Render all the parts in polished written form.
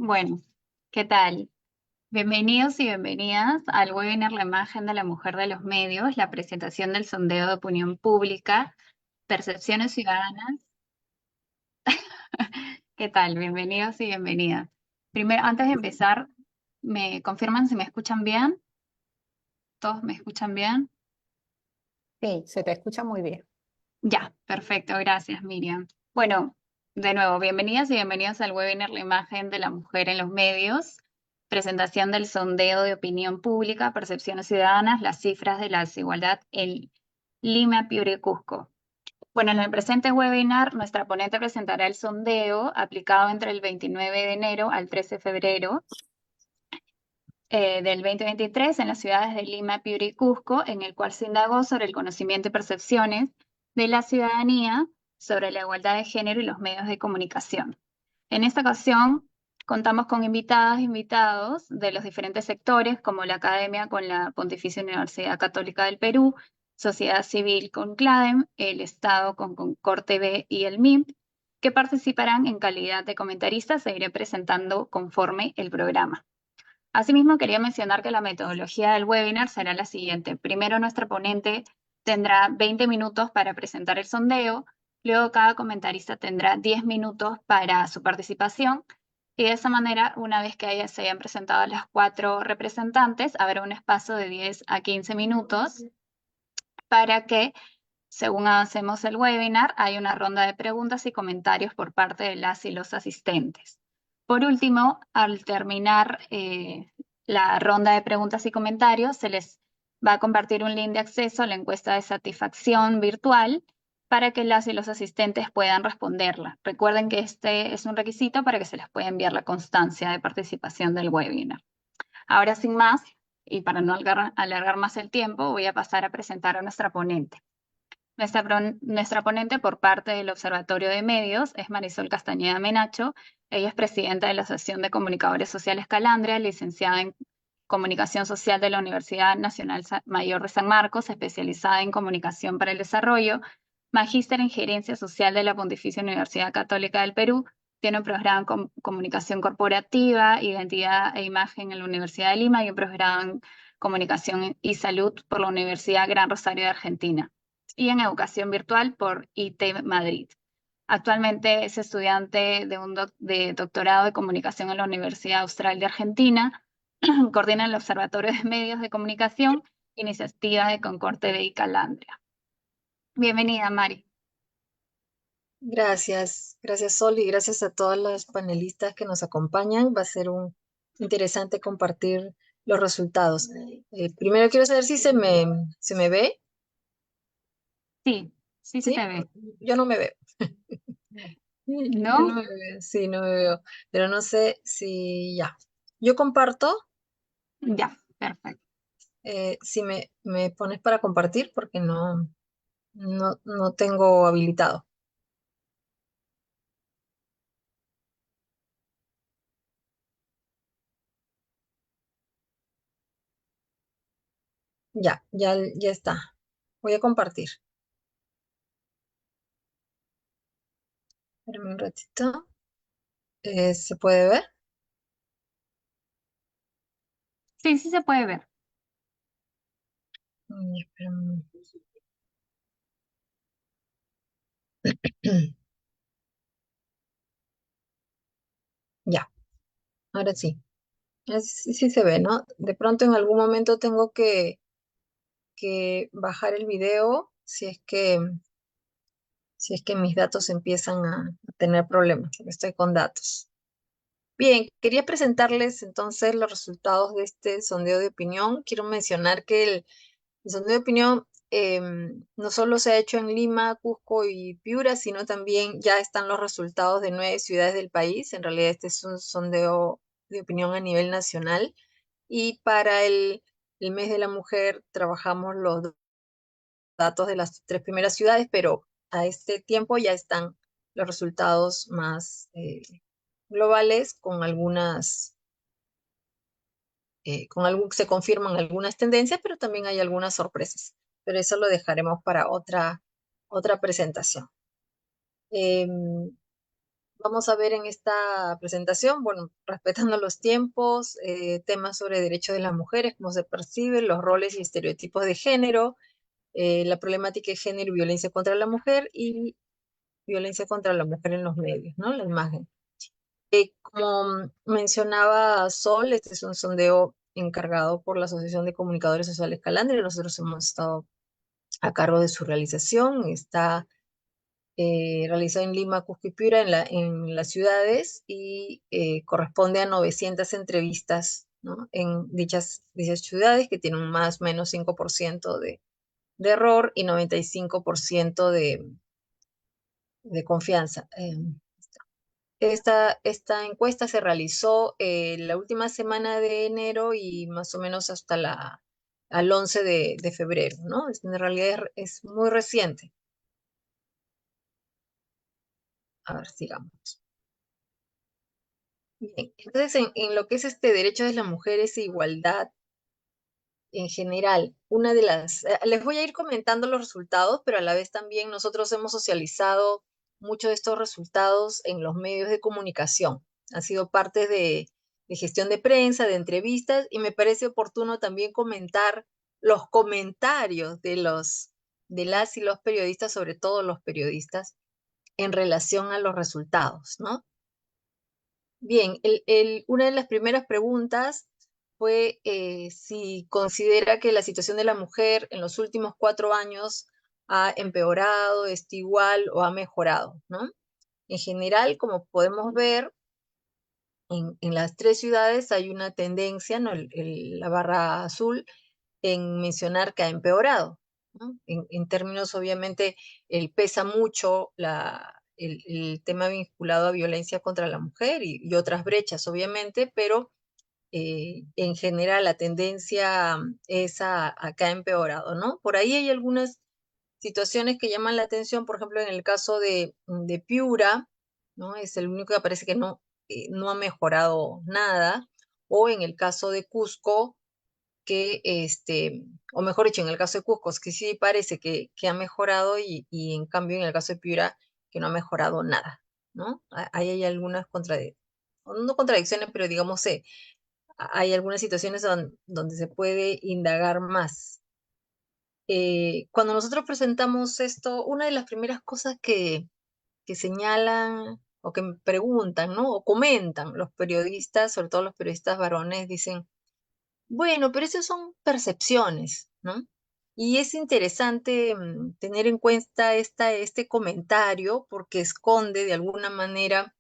Bueno, ¿qué tal? Bienvenidos y bienvenidas al webinar La imagen de la mujer de los medios, la presentación del sondeo de opinión pública, percepciones ciudadanas. ¿Qué tal? Bienvenidos y bienvenidas. Primero, antes de empezar, ¿me confirman si me escuchan bien? ¿Todos me escuchan bien? Sí, se te escucha muy bien. Ya, perfecto, gracias, Miriam. Bueno, de nuevo, bienvenidas y bienvenidos al webinar La imagen de la mujer en los medios, presentación del sondeo de opinión pública, percepciones ciudadanas, las cifras de la desigualdad en Lima, Piura y Cusco. Bueno, en el presente webinar, nuestra ponente presentará el sondeo aplicado entre el 29 de enero al 13 de febrero del 2023 en las ciudades de Lima, Piura y Cusco, en el cual se indagó sobre el conocimiento y percepciones de la ciudadanía sobre la igualdad de género y los medios de comunicación. En esta ocasión, contamos con invitadas e invitados de los diferentes sectores, como la academia con la Pontificia Universidad Católica del Perú, sociedad civil con CLADEM, el Estado con Concord TV y el MIP, que participarán en calidad de comentaristas e iré presentando conforme el programa. Asimismo, quería mencionar que la metodología del webinar será la siguiente. Primero, nuestra ponente tendrá 20 minutos para presentar el sondeo, luego cada comentarista tendrá 10 minutos para su participación y de esa manera, una vez que se hayan presentado las cuatro representantes, habrá un espacio de 10 a 15 minutos para que, según avancemos el webinar, haya una ronda de preguntas y comentarios por parte de las y los asistentes. Por último, al terminar la ronda de preguntas y comentarios, se les va a compartir un link de acceso a la encuesta de satisfacción virtual para que las y los asistentes puedan responderla. Recuerden que este es un requisito para que se les pueda enviar la constancia de participación del webinar. Ahora, sin más, y para no alargar más el tiempo, voy a pasar a presentar a nuestra ponente. Nuestra ponente por parte del Observatorio de Medios es Marisol Castañeda Menacho. Ella es presidenta de la Asociación de Comunicadores Sociales Calandria, licenciada en Comunicación Social de la Universidad Nacional Mayor de San Marcos, especializada en Comunicación para el Desarrollo, magíster en Gerencia Social de la Pontificia Universidad Católica del Perú. Tiene un programa en Comunicación Corporativa, Identidad e Imagen en la Universidad de Lima y un programa en Comunicación y Salud por la Universidad Gran Rosario de Argentina y en Educación Virtual por IT Madrid. Actualmente es estudiante de un de doctorado de comunicación en la Universidad Austral de Argentina. Coordina el Observatorio de Medios de Comunicación, iniciativa de Concord TV y Calandria. Bienvenida, Mari. Gracias Sol y gracias a todas las panelistas que nos acompañan. Va a ser un interesante compartir los resultados. Primero quiero saber si se me ve, Sí, sí se ¿sí? te ve. Yo no me veo. Yo no ¿No? me veo, sí, no me veo, pero no sé si ya. Yo comparto, Ya, perfecto. si me pones para compartir porque no tengo habilitado. Ya está. Voy a compartir. Espérame un ratito. ¿Se puede ver? Sí, sí se puede ver. Espérame. Ya, ahora sí. Sí, sí se ve, ¿no? De pronto en algún momento tengo que bajar el video si es que mis datos empiezan a tener problemas, porque estoy con datos. Bien, quería presentarles entonces los resultados de este sondeo de opinión. Quiero mencionar que el sondeo de opinión no solo se ha hecho en Lima, Cusco y Piura, sino también ya están los resultados de 9 ciudades del país. En realidad este es un sondeo de opinión a nivel nacional. Y para el mes de la mujer trabajamos los datos de las 3 primeras ciudades, pero a este tiempo ya están los resultados más globales se confirman algunas tendencias, pero también hay algunas sorpresas. Pero eso lo dejaremos para otra presentación. Em, Vamos a ver en esta presentación, bueno, respetando los tiempos, temas sobre derechos de las mujeres, cómo se perciben los roles y estereotipos de género, la problemática de género y violencia contra la mujer y violencia contra la mujer en los medios, ¿no? La imagen. Como mencionaba Sol, este es un sondeo encargado por la Asociación de Comunicadores Sociales Calandria. Nosotros hemos estado a cargo de su realización. Está realizado en Lima, Cusco y Piura, en las ciudades, y corresponde a 900 entrevistas, ¿no? En dichas ciudades, que tienen un más o menos 5% de error y 95% de confianza. Esta encuesta se realizó la última semana de enero y más o menos hasta al 11 de febrero, ¿no? En realidad es muy reciente. A ver, sigamos. Bien, entonces en lo que es este derecho de las mujeres e igualdad en general, les voy a ir comentando los resultados, pero a la vez también nosotros hemos socializado muchos de estos resultados en los medios de comunicación. Ha sido parte de gestión de prensa, de entrevistas, y me parece oportuno también comentar los comentarios de las y los periodistas, sobre todo los periodistas, en relación a los resultados, ¿no? Bien, una de las primeras preguntas fue si considera que la situación de la mujer en los últimos 4 años ha empeorado, está igual o ha mejorado, ¿no? En general, como podemos ver, en las tres ciudades hay una tendencia, ¿no? La barra azul, en mencionar que ha empeorado, ¿no? En términos, obviamente, pesa mucho el tema vinculado a violencia contra la mujer y otras brechas, obviamente, pero en general la tendencia es a que ha empeorado, ¿no? Por ahí hay algunas situaciones que llaman la atención, por ejemplo, en el caso de Piura, ¿no? Es el único que parece que no ha mejorado nada, o en el caso de Cusco, o mejor dicho, en el caso de Cusco, es que sí parece que ha mejorado y en cambio en el caso de Piura, que no ha mejorado nada, ¿no? Ahí hay algunas no contradicciones, pero digamos, hay algunas situaciones donde se puede indagar más. Cuando nosotros presentamos esto, una de las primeras cosas que señalan o que preguntan, ¿no? O comentan los periodistas, sobre todo los periodistas varones, dicen, bueno, pero esas son percepciones, ¿no? Y es interesante tener en cuenta este comentario porque esconde de alguna manera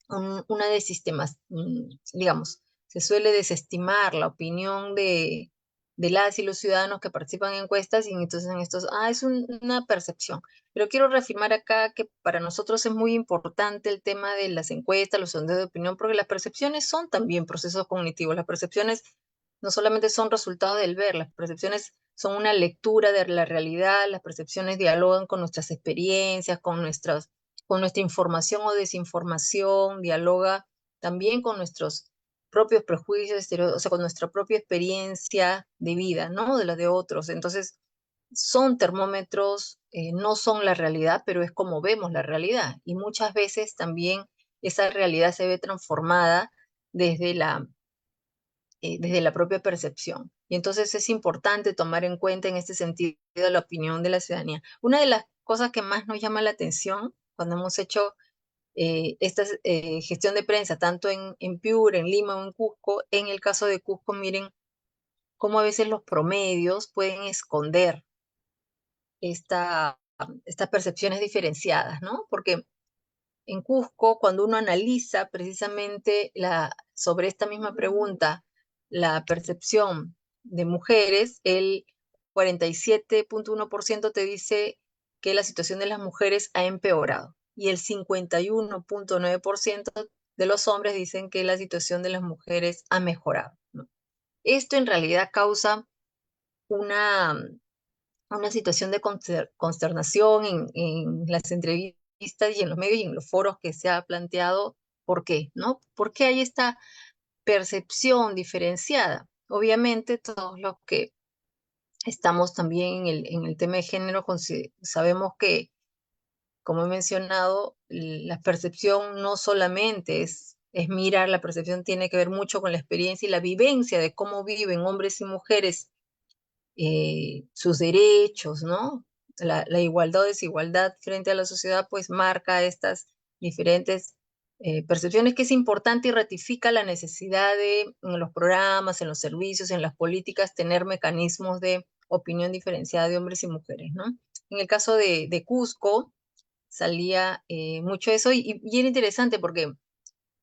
una digamos, se suele desestimar la opinión de las y los ciudadanos que participan en encuestas y entonces es una percepción. Pero quiero reafirmar acá que para nosotros es muy importante el tema de las encuestas, los sondeos de opinión, porque las percepciones son también procesos cognitivos. Las percepciones no solamente son resultados del ver, las percepciones son una lectura de la realidad, las percepciones dialogan con nuestras experiencias, con nuestra información o desinformación, dialoga también con nuestros propios prejuicios, o sea, con nuestra propia experiencia de vida, ¿no? De la de otros. Entonces, son termómetros, no son la realidad, pero es como vemos la realidad. Y muchas veces también esa realidad se ve transformada desde la propia percepción. Y entonces es importante tomar en cuenta en este sentido la opinión de la ciudadanía. Una de las cosas que más nos llama la atención cuando hemos hecho esta gestión de prensa, tanto en Piura, en Lima o en Cusco, en el caso de Cusco, miren cómo a veces los promedios pueden esconder estas percepciones diferenciadas, ¿no? Porque en Cusco, cuando uno analiza precisamente sobre esta misma pregunta, la percepción de mujeres, el 47.1% te dice que la situación de las mujeres ha empeorado y el 51.9% de los hombres dicen que la situación de las mujeres ha mejorado, ¿no? Esto en realidad causa una, una situación de consternación en las entrevistas y en los medios y en los foros que se ha planteado. ¿Por qué? ¿No? ¿Por qué hay esta percepción diferenciada? Obviamente, todos los que estamos también en el tema de género sabemos que como he mencionado, la percepción no solamente es mirar, la percepción tiene que ver mucho con la experiencia y la vivencia de cómo viven hombres y mujeres sus derechos, ¿no? La igualdad o desigualdad frente a la sociedad, pues marca estas diferentes percepciones que es importante y ratifica la necesidad de, en los programas, en los servicios, en las políticas, tener mecanismos de opinión diferenciada de hombres y mujeres, ¿no? En el caso de Cusco, salía mucho eso y era interesante porque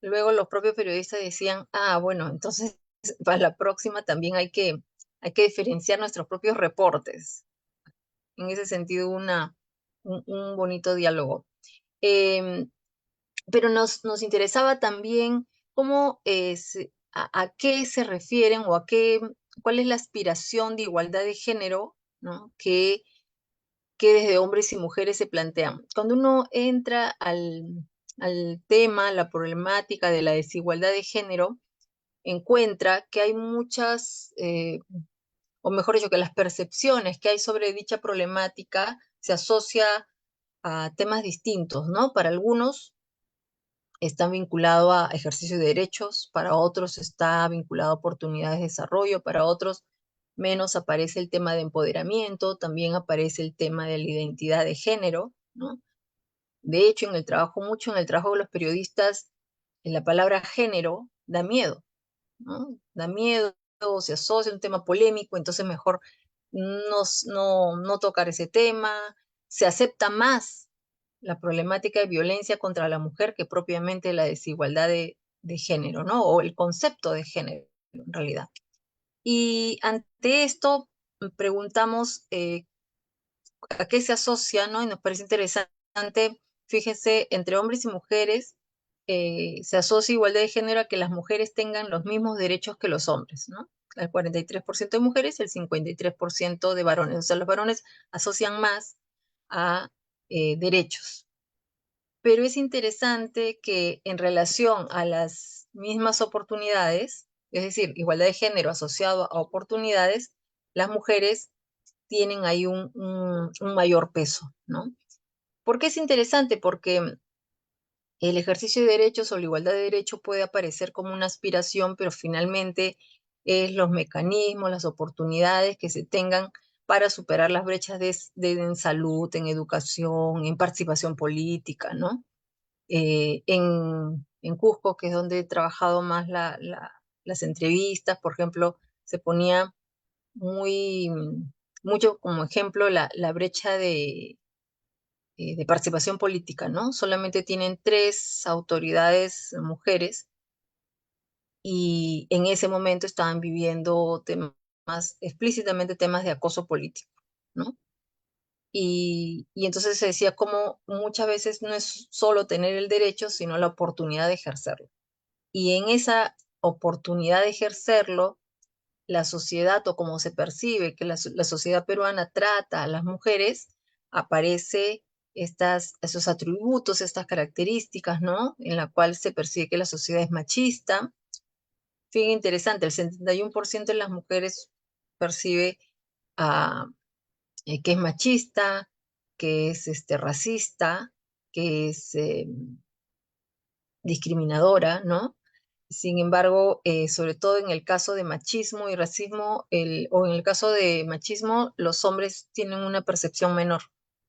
luego los propios periodistas decían, ah, bueno, entonces para la próxima también hay que diferenciar nuestros propios reportes. En ese sentido, un bonito diálogo. Em, pero nos interesaba también cómo a qué se refieren o cuál es la aspiración de igualdad de género, ¿no? Que desde hombres y mujeres se plantean. Cuando uno entra al tema, la problemática de la desigualdad de género, encuentra que hay muchas, o mejor dicho, que las percepciones que hay sobre dicha problemática se asocia a temas distintos, ¿no? Para algunos están vinculados a ejercicio de derechos, para otros está vinculado a oportunidades de desarrollo, para otros menos aparece el tema de empoderamiento, también aparece el tema de la identidad de género, ¿no? De hecho, mucho en el trabajo de los periodistas, en la palabra género da miedo, ¿no? Da miedo, se asocia a un tema polémico, entonces mejor no tocar ese tema, se acepta más la problemática de violencia contra la mujer que propiamente la desigualdad de género, ¿no? O el concepto de género, en realidad. Y ante esto preguntamos a qué se asocia, ¿no? Y nos parece interesante, fíjese, entre hombres y mujeres se asocia igualdad de género a que las mujeres tengan los mismos derechos que los hombres, ¿no? El 43% de mujeres y el 53% de varones. O sea, los varones asocian más a derechos. Pero es interesante que en relación a las mismas oportunidades, es decir, igualdad de género asociado a oportunidades, las mujeres tienen ahí un mayor peso, ¿no? ¿Por qué es interesante? Porque el ejercicio de derechos o la igualdad de derechos puede aparecer como una aspiración, pero finalmente es los mecanismos, las oportunidades que se tengan para superar las brechas en salud, en educación, en participación política, ¿no? En Cusco, que es donde he trabajado más las entrevistas, por ejemplo, se ponía muy, mucho como ejemplo la brecha de participación política, ¿no? Solamente tienen 3 autoridades mujeres y en ese momento estaban viviendo temas, explícitamente temas de acoso político, ¿no? Y entonces se decía como muchas veces no es solo tener el derecho, sino la oportunidad de ejercerlo. Y en esa oportunidad de ejercerlo, la sociedad o como se percibe que la sociedad peruana trata a las mujeres, aparece esos atributos, estas características, ¿no? En la cual se percibe que la sociedad es machista. Fíjense, interesante, el 71% de las mujeres percibe a que es machista, que es racista, que es discriminadora, ¿no? Sin embargo, sobre todo en el caso de machismo y racismo, o en el caso de machismo, los hombres tienen una percepción menor,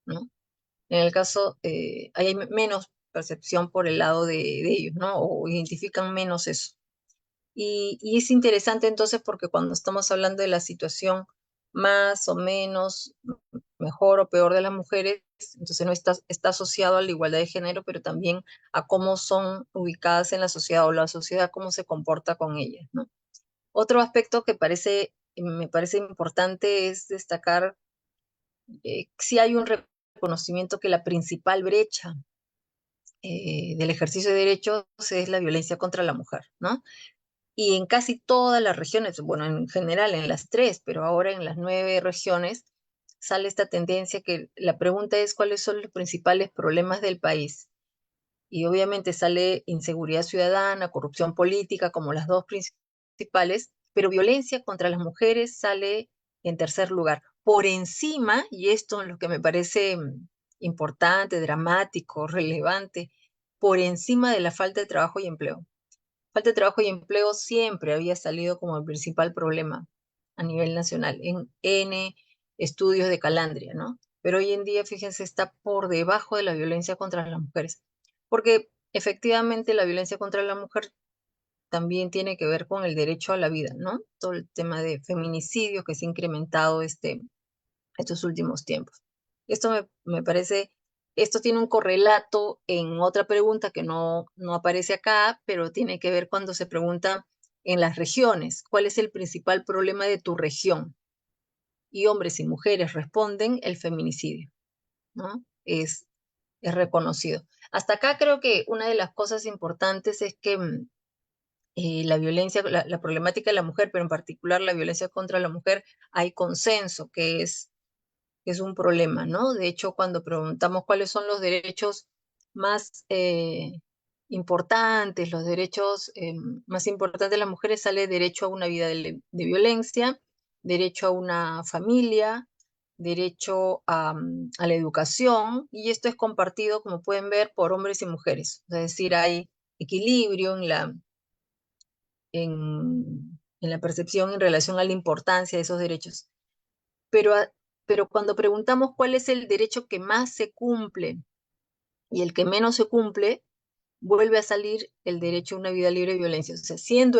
¿no? En el caso, hay menos percepción por el lado de ellos, ¿no? O identifican menos eso. Y es interesante entonces porque cuando estamos hablando de la situación más o menos mejor o peor de las mujeres, entonces no está asociado a la igualdad de género, pero también a cómo son ubicadas en la sociedad o la sociedad cómo se comporta con ellas, ¿no? Otro aspecto que me parece importante es destacar si hay un reconocimiento que la principal brecha del ejercicio de derechos es la violencia contra la mujer, ¿no? Y en casi todas las regiones, bueno, en general en las 3, pero ahora en las 9 regiones, sale esta tendencia que la pregunta es cuáles son los principales problemas del país. Y obviamente sale inseguridad ciudadana, corrupción política como las dos principales, pero violencia contra las mujeres sale en tercer lugar. Por encima, y esto es lo que me parece importante, dramático, relevante, por encima de la falta de trabajo y empleo. Falta de trabajo y empleo siempre había salido como el principal problema a nivel nacional en N estudios de Calandria, ¿no? Pero hoy en día, fíjense, está por debajo de la violencia contra las mujeres, porque efectivamente la violencia contra la mujer también tiene que ver con el derecho a la vida, ¿no? Todo el tema de feminicidio que se ha incrementado estos últimos tiempos. Esto me parece, esto tiene un correlato en otra pregunta que no aparece acá, pero tiene que ver cuando se pregunta en las regiones, ¿cuál es el principal problema de tu región? Y hombres y mujeres responden el feminicidio, ¿no? Es reconocido. Hasta acá creo que una de las cosas importantes es que la violencia, la problemática de la mujer, pero en particular la violencia contra la mujer, hay consenso, que es un problema, ¿no? De hecho, cuando preguntamos cuáles son los derechos más importantes, los derechos más importantes de las mujeres, sale derecho a una vida de violencia, derecho a una familia, derecho a la educación, y esto es compartido, como pueden ver, por hombres y mujeres. Es decir, hay equilibrio en la percepción en relación a la importancia de esos derechos. Pero, pero cuando preguntamos cuál es el derecho que más se cumple y el que menos se cumple, vuelve a salir el derecho a una vida libre de violencia. O sea, siendo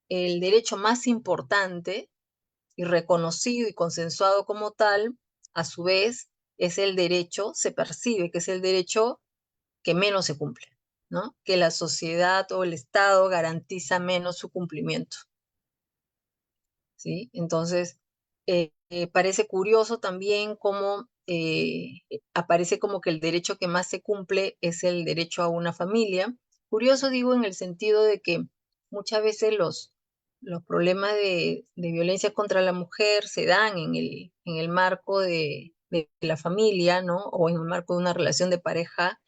el derecho más importante y reconocido y consensuado como tal, a su vez es el derecho, se percibe que es el derecho que menos se cumple, ¿no? Que la sociedad o el Estado garantiza menos su cumplimiento. ¿Sí? Entonces, parece curioso también cómo aparece como que el derecho que más se cumple es el derecho a una familia. Curioso digo en el sentido de que muchas veces los problemas de violencia contra la mujer se dan en el marco de la familia, ¿no? O en el marco de una relación de pareja,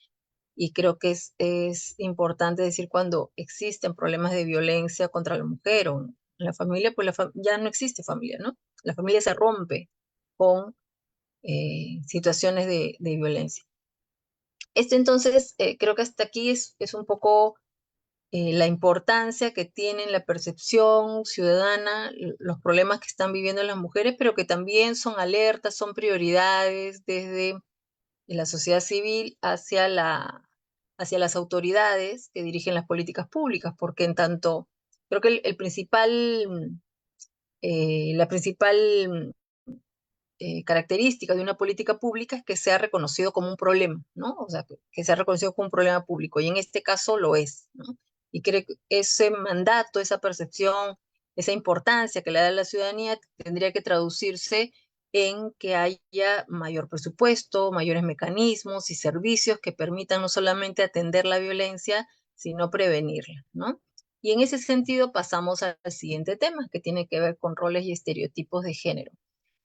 y creo que es importante decir cuando existen problemas de violencia contra la mujer o en la familia, pues ya no existe familia, ¿no? La familia se rompe con situaciones de violencia. Entonces, creo que hasta aquí es un poco la importancia que tiene la percepción ciudadana, los problemas que están viviendo las mujeres, pero que también son alertas, son prioridades desde la sociedad civil hacia las autoridades que dirigen las políticas públicas, porque en tanto, creo que la principal característica de una política pública es que sea reconocido como un problema, ¿no? O sea, que sea reconocido como un problema público, y en este caso lo es, ¿no? Y creo que ese mandato, esa percepción, esa importancia que le da a la ciudadanía tendría que traducirse en que haya mayor presupuesto, mayores mecanismos y servicios que permitan no solamente atender la violencia, sino prevenirla, ¿no? Y en ese sentido pasamos al siguiente tema, que tiene que ver con roles y estereotipos de género.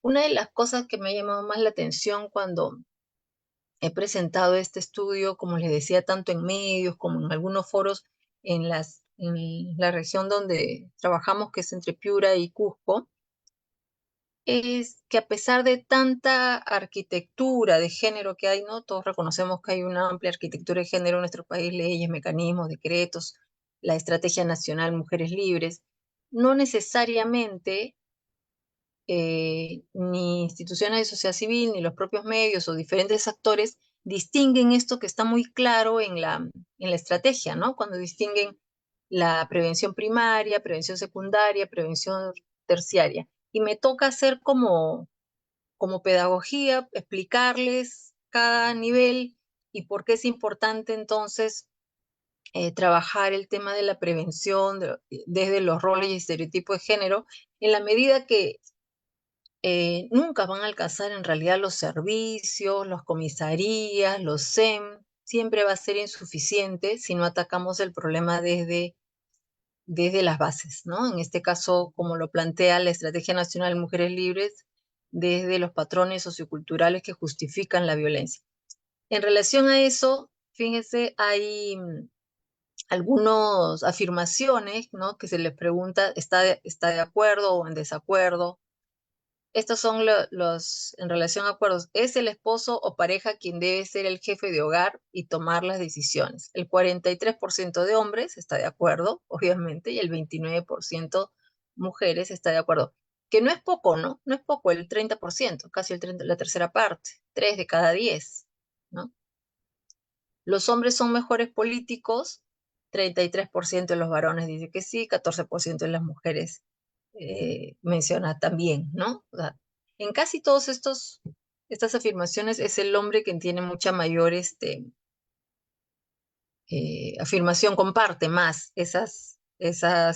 Una de las cosas que me ha llamado más la atención cuando he presentado este estudio, como les decía, tanto en medios como en algunos foros en la región donde trabajamos, que es entre Piura y Cusco, es que a pesar de tanta arquitectura de género que hay, ¿no? Todos reconocemos que hay una amplia arquitectura de género en nuestro país, leyes, mecanismos, decretos, la Estrategia Nacional Mujeres Libres, no necesariamente ni instituciones de sociedad civil, ni los propios medios o diferentes actores distinguen esto que está muy claro en la estrategia, ¿no? Cuando distinguen la prevención primaria, prevención secundaria, prevención terciaria. Y me toca hacer como pedagogía, explicarles cada nivel y por qué es importante entonces trabajar el tema de la prevención desde los roles y estereotipos de género, en la medida que nunca van a alcanzar en realidad los servicios, las comisarías, los SEM. Siempre va a ser insuficiente si no atacamos el problema desde las bases, ¿no? En este caso, como lo plantea la Estrategia Nacional de Mujeres Libres, desde los patrones socioculturales que justifican la violencia. En relación a eso, fíjense, hay algunas afirmaciones, ¿no? Que se les pregunta, ¿está de acuerdo o en desacuerdo? estos son en relación a acuerdos. Es el esposo o pareja quien debe ser el jefe de hogar y tomar las decisiones. El 43% de hombres está de acuerdo, obviamente, y el 29% mujeres está de acuerdo. Que no es poco, ¿no? No es poco, el 30%, casi la tercera parte, 3 de cada 10, ¿no? Los hombres son mejores políticos, 33% de los varones dice que sí, 14% de las mujeres menciona también, ¿no? O sea, en casi todos estas afirmaciones es el hombre quien tiene mucha mayor afirmación, comparte más esas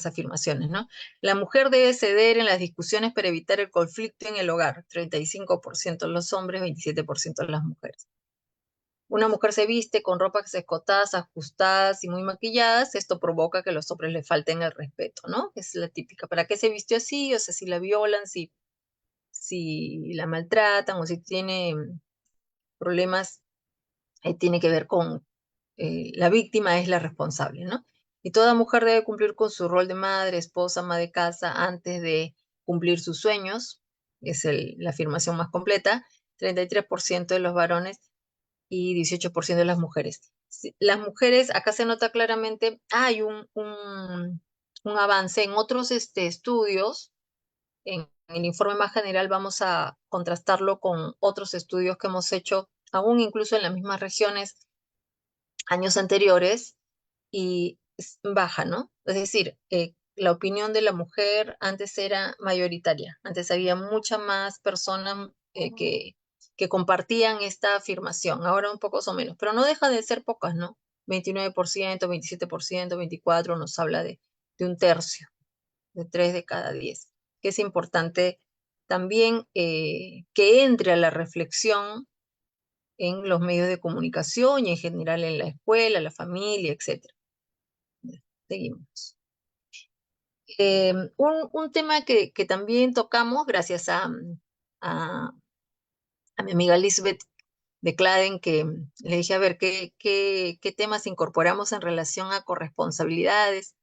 afirmaciones, ¿no? La mujer debe ceder en las discusiones para evitar el conflicto en el hogar, 35% los hombres, 27% las mujeres. Una mujer se viste con ropas escotadas, ajustadas y muy maquilladas, esto provoca que los hombres le falten el respeto, ¿no? Es la típica. ¿Para qué se vistió así? O sea, si la violan, si la maltratan o si tiene problemas, tiene que ver con la víctima es la responsable, ¿no? Y toda mujer debe cumplir con su rol de madre, esposa, ama de casa antes de cumplir sus sueños, es la afirmación más completa, 33% de los varones y 18% de las mujeres. Las mujeres, acá se nota claramente, hay un avance en otros estudios. En el informe más general vamos a contrastarlo con otros estudios que hemos hecho, aún incluso en las mismas regiones, años anteriores, y baja, ¿no? Es decir, la opinión de la mujer antes era mayoritaria. Antes había muchas más personas que compartían esta afirmación. Ahora un poco o menos, pero no deja de ser pocas, ¿no? 29%, 27%, 24%, nos habla de un tercio, de 3 de cada 10, que es importante también que entre a la reflexión en los medios de comunicación y en general en la escuela, la familia, etc. Seguimos. Un tema que también tocamos gracias a, a mi amiga Lisbeth de Claden, que le dije, a ver, ¿qué temas incorporamos en relación a corresponsabilidades?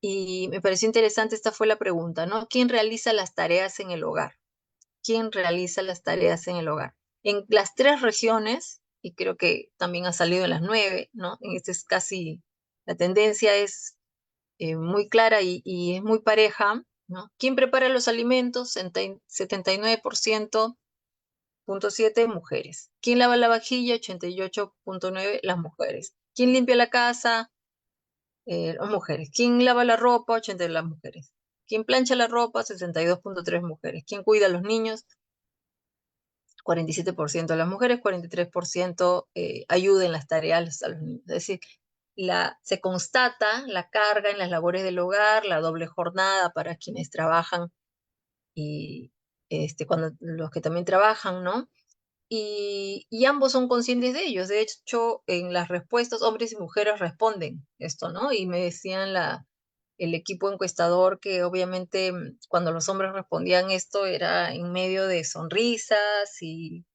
Y me pareció interesante, esta fue la pregunta, ¿no? ¿Quién realiza las tareas en el hogar? ¿Quién realiza las tareas en el hogar? En las 3 regiones, y creo que también ha salido en las 9, ¿no? En este es casi, la tendencia es muy clara y es muy pareja, ¿no? ¿Quién prepara los alimentos? 79,7% mujeres. ¿Quién lava la vajilla? 88,9% las mujeres. ¿Quién limpia la casa? Las mujeres. ¿Quién lava la ropa? 80% las mujeres. ¿Quién plancha la ropa? 62,3% mujeres. ¿Quién cuida a los niños? 47% de las mujeres, 43% ayuda en las tareas a los niños. Es decir, se constata la carga en las labores del hogar, la doble jornada para quienes trabajan y cuando los que también trabajan, ¿no? Y ambos son conscientes de ellos. De hecho, en las respuestas, hombres y mujeres responden esto, ¿no? Y me decían el equipo encuestador que obviamente cuando los hombres respondían esto era en medio de sonrisas y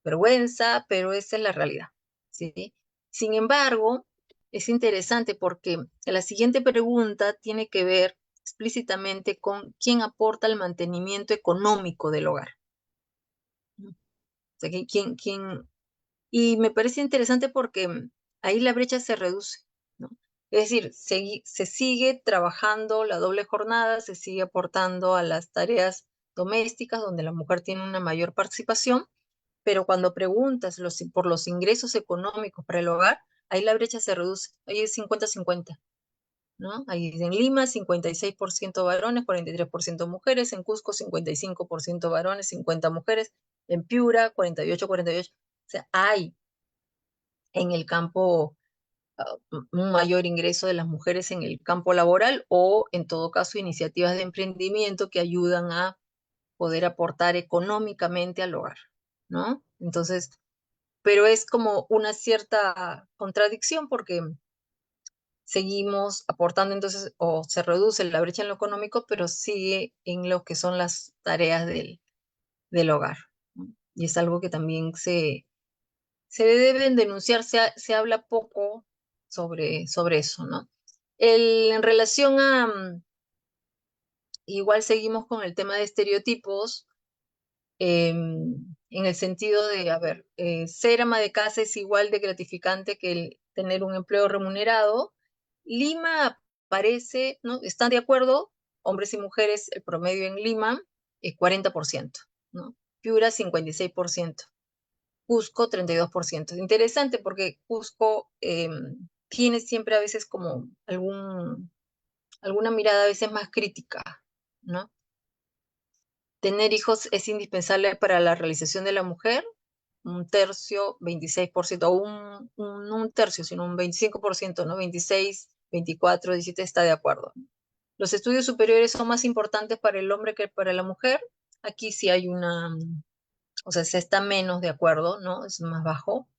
vergüenza, pero esa es la realidad, ¿sí? Sin embargo, es interesante porque la siguiente pregunta tiene que ver explícitamente con quién aporta el mantenimiento económico del hogar. ¿No? O sea, y me parece interesante porque ahí la brecha se reduce, ¿no? Es decir, se sigue trabajando la doble jornada, se sigue aportando a las tareas domésticas donde la mujer tiene una mayor participación, pero cuando preguntas por los ingresos económicos para el hogar, ahí la brecha se reduce, ahí es 50-50, ¿no? Ahí en Lima 56% varones, 43% mujeres, en Cusco 55% varones, 50 mujeres, en Piura 48-48, o sea, hay en el campo un mayor ingreso de las mujeres en el campo laboral o en todo caso iniciativas de emprendimiento que ayudan a poder aportar económicamente al hogar, ¿no? Entonces, pero es como una cierta contradicción porque seguimos aportando entonces, o se reduce la brecha en lo económico, pero sigue en lo que son las tareas del hogar, ¿no? Y es algo que también se deben denunciar, se habla poco sobre eso, ¿no? En relación a, igual seguimos con el tema de estereotipos, en el sentido de, a ver, ser ama de casa es igual de gratificante que el tener un empleo remunerado. Lima parece, ¿no? ¿Están de acuerdo? Hombres y mujeres, el promedio en Lima es 40%, ¿no? Piura 56%, Cusco 32%. Interesante porque Cusco tiene siempre a veces como alguna mirada a veces más crítica, ¿no? Tener hijos es indispensable para la realización de la mujer, un tercio, 26%, o no un tercio, sino un 25%, ¿no? 26, 24, 17 está de acuerdo. Los estudios superiores son más importantes para el hombre que para la mujer. Aquí sí hay o sea, se está menos de acuerdo, ¿no? Es más bajo.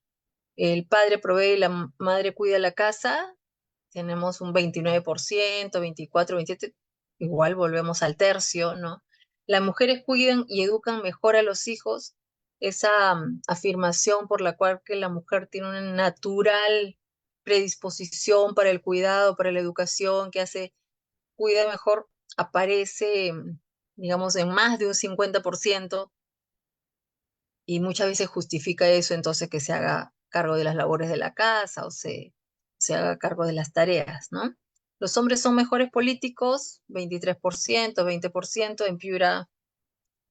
El padre provee y la madre cuida la casa. Tenemos un 29%, 24, 27, igual volvemos al tercio, ¿no? Las mujeres cuidan y educan mejor a los hijos. Esa afirmación por la cual que la mujer tiene una natural predisposición para el cuidado, para la educación, que cuida mejor, aparece, digamos, en más de un 50%, y muchas veces justifica eso entonces que se haga cargo de las labores de la casa o se haga cargo de las tareas, ¿no? Los hombres son mejores políticos, 23%, 20%, en Piura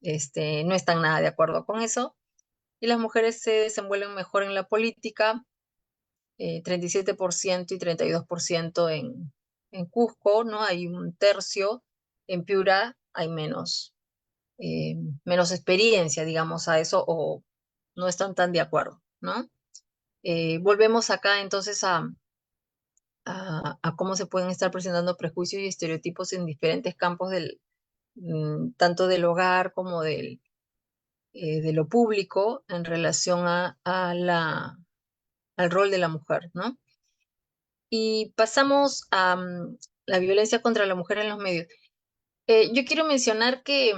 no están nada de acuerdo con eso, y las mujeres se desenvuelven mejor en la política, 37% y 32% en Cusco, ¿no? Hay un tercio, en Piura hay menos experiencia, digamos, a eso, o no están tan de acuerdo, ¿no? Volvemos acá entonces a cómo se pueden estar presentando prejuicios y estereotipos en diferentes campos tanto del hogar como de lo público en relación al rol de la mujer, ¿no? Y pasamos a la violencia contra la mujer en los medios. Yo quiero mencionar que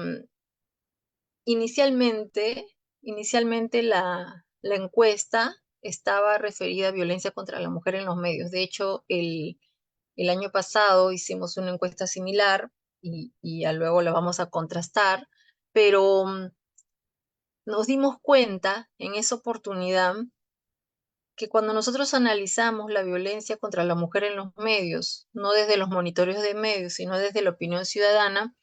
inicialmente la encuesta estaba referida a violencia contra la mujer en los medios. De hecho, el año pasado hicimos una encuesta similar y ya luego la vamos a contrastar, pero nos dimos cuenta en esa oportunidad que cuando nosotros analizamos la violencia contra la mujer en los medios, no desde los monitoreos de medios, sino desde la opinión ciudadana,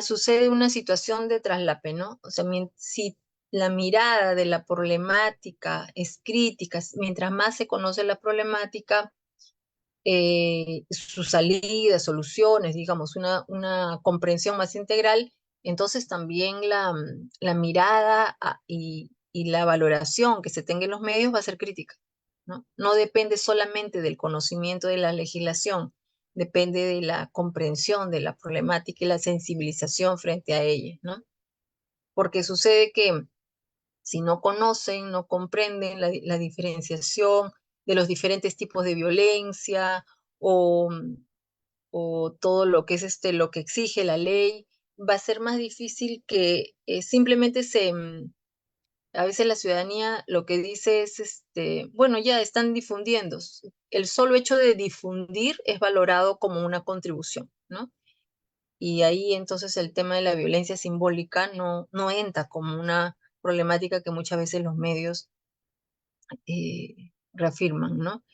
sucede una situación de traslape, ¿no? O sea, si la mirada de la problemática es crítica, mientras más se conoce la problemática, sus salidas, soluciones, digamos, una comprensión más integral, entonces también la mirada y la valoración que se tenga en los medios va a ser crítica, ¿no? No depende solamente del conocimiento de la legislación, depende de la comprensión de la problemática y la sensibilización frente a ella, ¿no? Porque sucede que si no conocen, no comprenden la diferenciación de los diferentes tipos de violencia o, o todo lo que es lo que exige la ley, va a ser más difícil que simplemente a veces la ciudadanía lo que dice es, bueno, ya están difundiendo. El solo hecho de difundir es valorado como una contribución, ¿no? Y ahí entonces el tema de la violencia simbólica no entra como una problemática que muchas veces los medios reafirman, ¿no?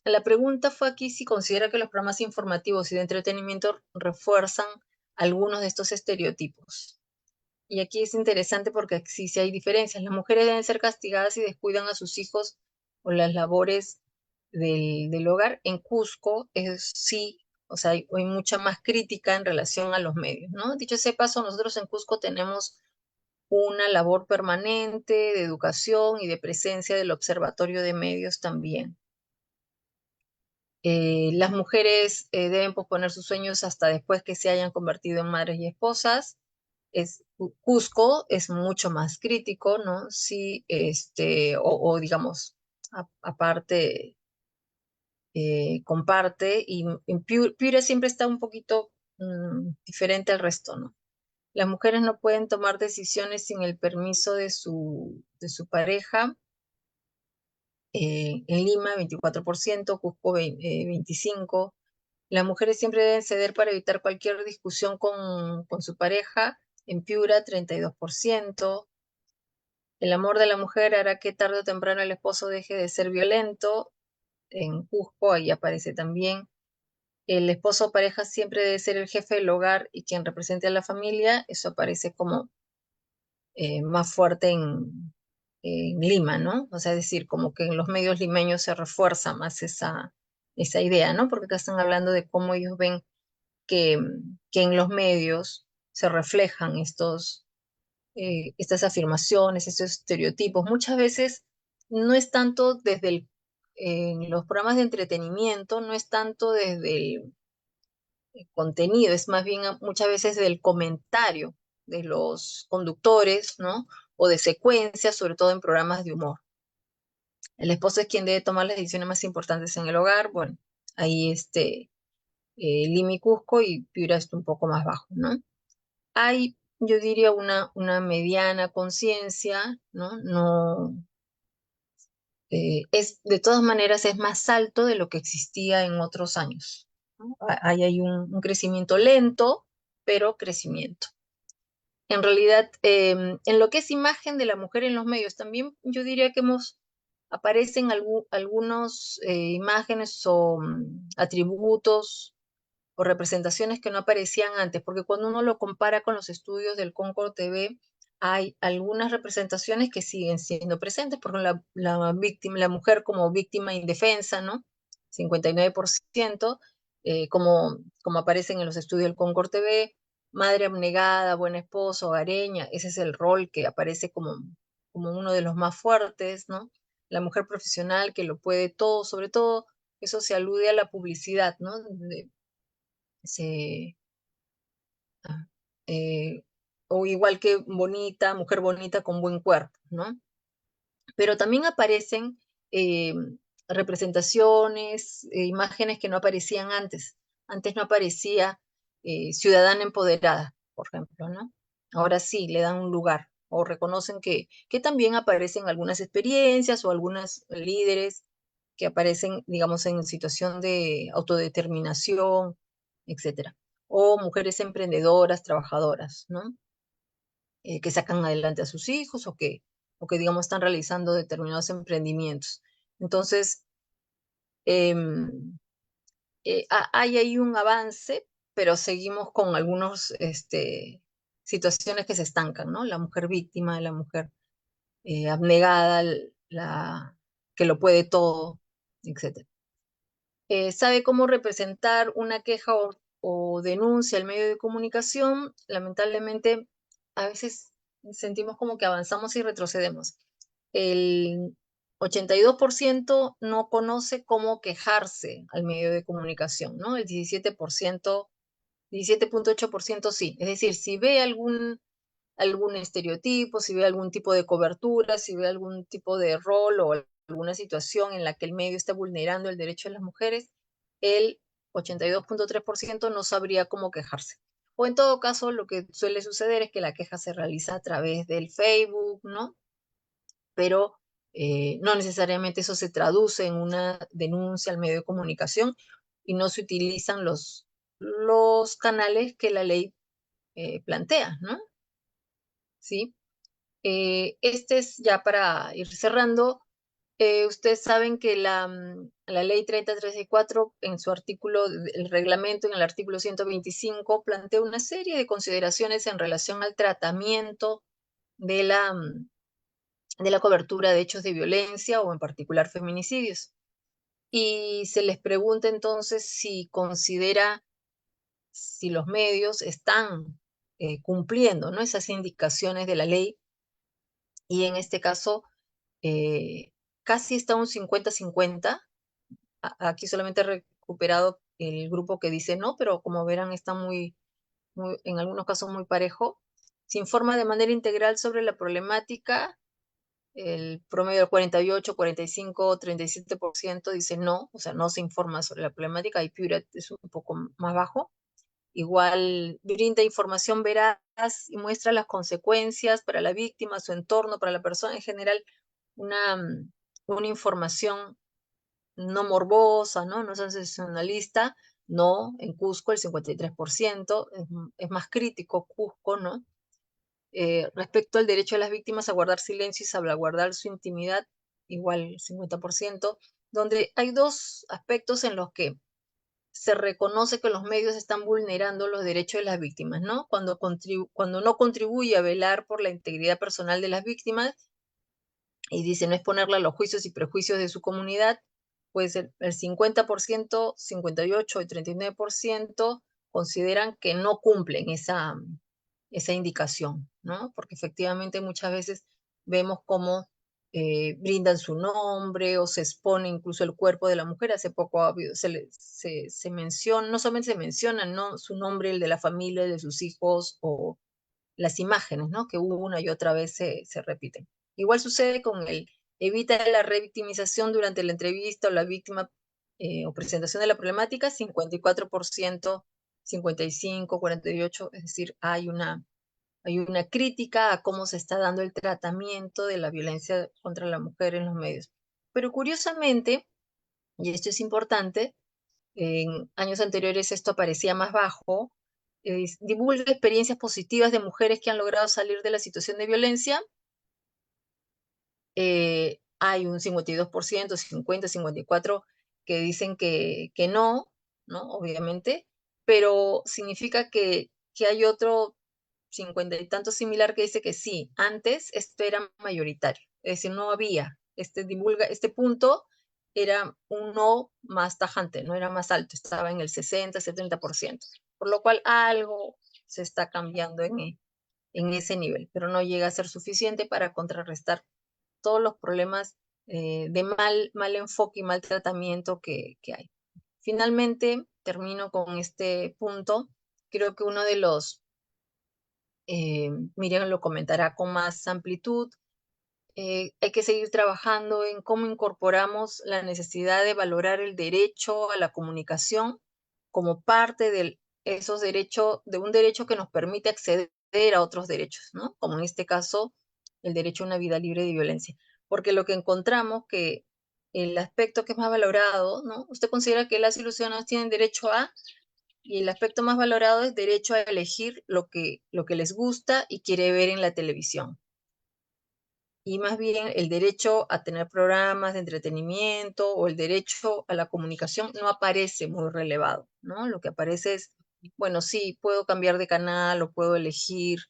La pregunta fue aquí si considera que los programas informativos y de entretenimiento refuerzan algunos de estos estereotipos. Y aquí es interesante porque sí hay diferencias. Las mujeres deben ser castigadas si descuidan a sus hijos o las labores del hogar. En Cusco sí, o sea, hay mucha más crítica en relación a los medios, ¿no? Dicho ese paso, nosotros en Cusco tenemos una labor permanente de educación y de presencia del Observatorio de Medios también. Las mujeres deben posponer sus sueños hasta después que se hayan convertido en madres y esposas. Cusco es mucho más crítico, ¿no? Sí, o digamos, aparte, comparte, y en Piura siempre está un poquito diferente al resto, ¿no? Las mujeres no pueden tomar decisiones sin el permiso de su pareja. En Lima, 24%, Cusco, 25%. Las mujeres siempre deben ceder para evitar cualquier discusión con su pareja. en Piura 32%. El amor de la mujer hará que tarde o temprano el esposo deje de ser violento. En Cusco, ahí aparece también. El esposo o pareja siempre debe ser el jefe del hogar y quien represente a la familia. Eso aparece como más fuerte en Lima, ¿no? O sea, es decir, como que en los medios limeños se refuerza más esa idea, ¿no? Porque acá están hablando de cómo ellos ven que, que en los medios se reflejan estas afirmaciones, estos estereotipos. Muchas veces no es tanto en los programas de entretenimiento, no es tanto desde el contenido, es más bien muchas veces del comentario de los conductores, ¿no? O de secuencias, sobre todo en programas de humor. El esposo es quien debe tomar las decisiones más importantes en el hogar. Bueno, ahí Lima y Cusco, y Piura está un poco más bajo, ¿no? Hay, yo diría, una mediana conciencia, ¿no? No, de todas maneras es más alto de lo que existía en otros años, ¿no? Ahí hay un crecimiento lento, pero crecimiento. En realidad, en lo que es imagen de la mujer en los medios, también yo diría que aparecen algunos imágenes o atributos o representaciones que no aparecían antes, porque cuando uno lo compara con los estudios del Concord TV, hay algunas representaciones que siguen siendo presentes, por ejemplo, la mujer como víctima indefensa, ¿no? 59%, como aparecen en los estudios del Concord TV, madre abnegada, buena esposa, hogareña, ese es el rol que aparece como uno de los más fuertes, ¿no? La mujer profesional que lo puede todo, sobre todo eso se alude a la publicidad, ¿no? Se, ah, eh, o igual que bonita, mujer bonita con buen cuerpo, ¿no? Pero también aparecen eh, representaciones, imágenes que no aparecían antes. Antes no aparecía ciudadana empoderada, por ejemplo, ¿no? Ahora sí, le dan un lugar o reconocen que también aparecen algunas experiencias o algunas líderes que aparecen, digamos, en situación de autodeterminación, etcétera. O mujeres emprendedoras, trabajadoras, ¿no? Que sacan adelante a sus hijos o que digamos, están realizando determinados emprendimientos. Entonces, em, hay ahí un avance, pero seguimos con algunas situaciones que se estancan, ¿no? La mujer víctima, la mujer abnegada, que lo puede todo, etc. Sabe cómo representar una queja o denuncia al medio de comunicación. Lamentablemente, a veces sentimos como que avanzamos y retrocedemos. El 82% no conoce cómo quejarse al medio de comunicación, ¿no? El 17.8% sí. Es decir, si ve algún estereotipo, si ve algún tipo de cobertura, si ve algún tipo de rol o alguna situación en la que el medio está vulnerando el derecho de las mujeres, el 82.3% no sabría cómo quejarse. O en todo caso, lo que suele suceder es que la queja se realiza a través del Facebook, ¿no? Pero no necesariamente eso se traduce en una denuncia al medio de comunicación y no se utilizan los canales que la ley plantea, ¿no? ¿Sí? Este es ya para ir cerrando. Ustedes saben que la ley 3034 en su artículo, el reglamento, en el artículo 125, plantea una serie de consideraciones en relación al tratamiento de la cobertura de hechos de violencia o en particular feminicidios. Y se les pregunta entonces si los medios están cumpliendo, ¿no? Esas indicaciones de la ley. Y en este caso, eh, casi está un 50-50. Aquí solamente he recuperado el grupo que dice no, pero como verán está en algunos casos muy parejo. Se informa de manera integral sobre la problemática. El promedio del 48, 45, 37% dice no, o sea, no se informa sobre la problemática. Y Piura es un poco más bajo. Igual brinda información veraz y muestra las consecuencias para la víctima, su entorno, para la persona en general, una información no morbosa, ¿no? No sensacionalista. No, en Cusco el 53%, es más crítico Cusco, ¿no? Respecto al derecho de las víctimas a guardar silencio y salvaguardar su intimidad, igual 50%, donde hay dos aspectos en los que se reconoce que los medios están vulnerando los derechos de las víctimas, ¿no? Cuando no contribuye a velar por la integridad personal de las víctimas y dice no exponerla a los juicios y prejuicios de su comunidad, pues el 50%, 58% y 39% consideran que no cumplen esa indicación, ¿no? Porque efectivamente muchas veces vemos cómo brindan su nombre o se expone incluso el cuerpo de la mujer. Hace poco se menciona, no solamente se menciona, ¿no? Su nombre, el de la familia, el de sus hijos o las imágenes, ¿no? Que una y otra vez se repiten. Igual sucede con el evita la revictimización durante la entrevista o la víctima o presentación de la problemática, 54%, 55%, 48%, es decir, hay una crítica a cómo se está dando el tratamiento de la violencia contra la mujer en los medios. Pero curiosamente, y esto es importante, en años anteriores esto aparecía más bajo, divulga experiencias positivas de mujeres que han logrado salir de la situación de violencia. Hay un 52%, 50, 54% que dicen que no, ¿no? Obviamente, pero significa que hay otro 50 y tanto similar que dice que sí, antes esto era mayoritario, es decir, no había, este punto era un no más tajante, no era más alto, estaba en el 60, 70%, por lo cual algo se está cambiando en ese nivel, pero no llega a ser suficiente para contrarrestar todos los problemas de mal enfoque y mal tratamiento que hay. Finalmente, termino con este punto. Creo que uno de los, Miriam lo comentará con más amplitud, hay que seguir trabajando en cómo incorporamos la necesidad de valorar el derecho a la comunicación como parte de esos derechos, de un derecho que nos permite acceder a otros derechos, ¿no? Como en este caso, el derecho a una vida libre de violencia. Porque lo que encontramos que el aspecto que es más valorado, ¿no? Usted considera que las y los ciudadanos tienen derecho a, y el aspecto más valorado es derecho a elegir lo que les gusta y quiere ver en la televisión. Y más bien el derecho a tener programas de entretenimiento o el derecho a la comunicación no aparece muy relevado, ¿no? Lo que aparece es, bueno, sí, puedo cambiar de canal o puedo elegir,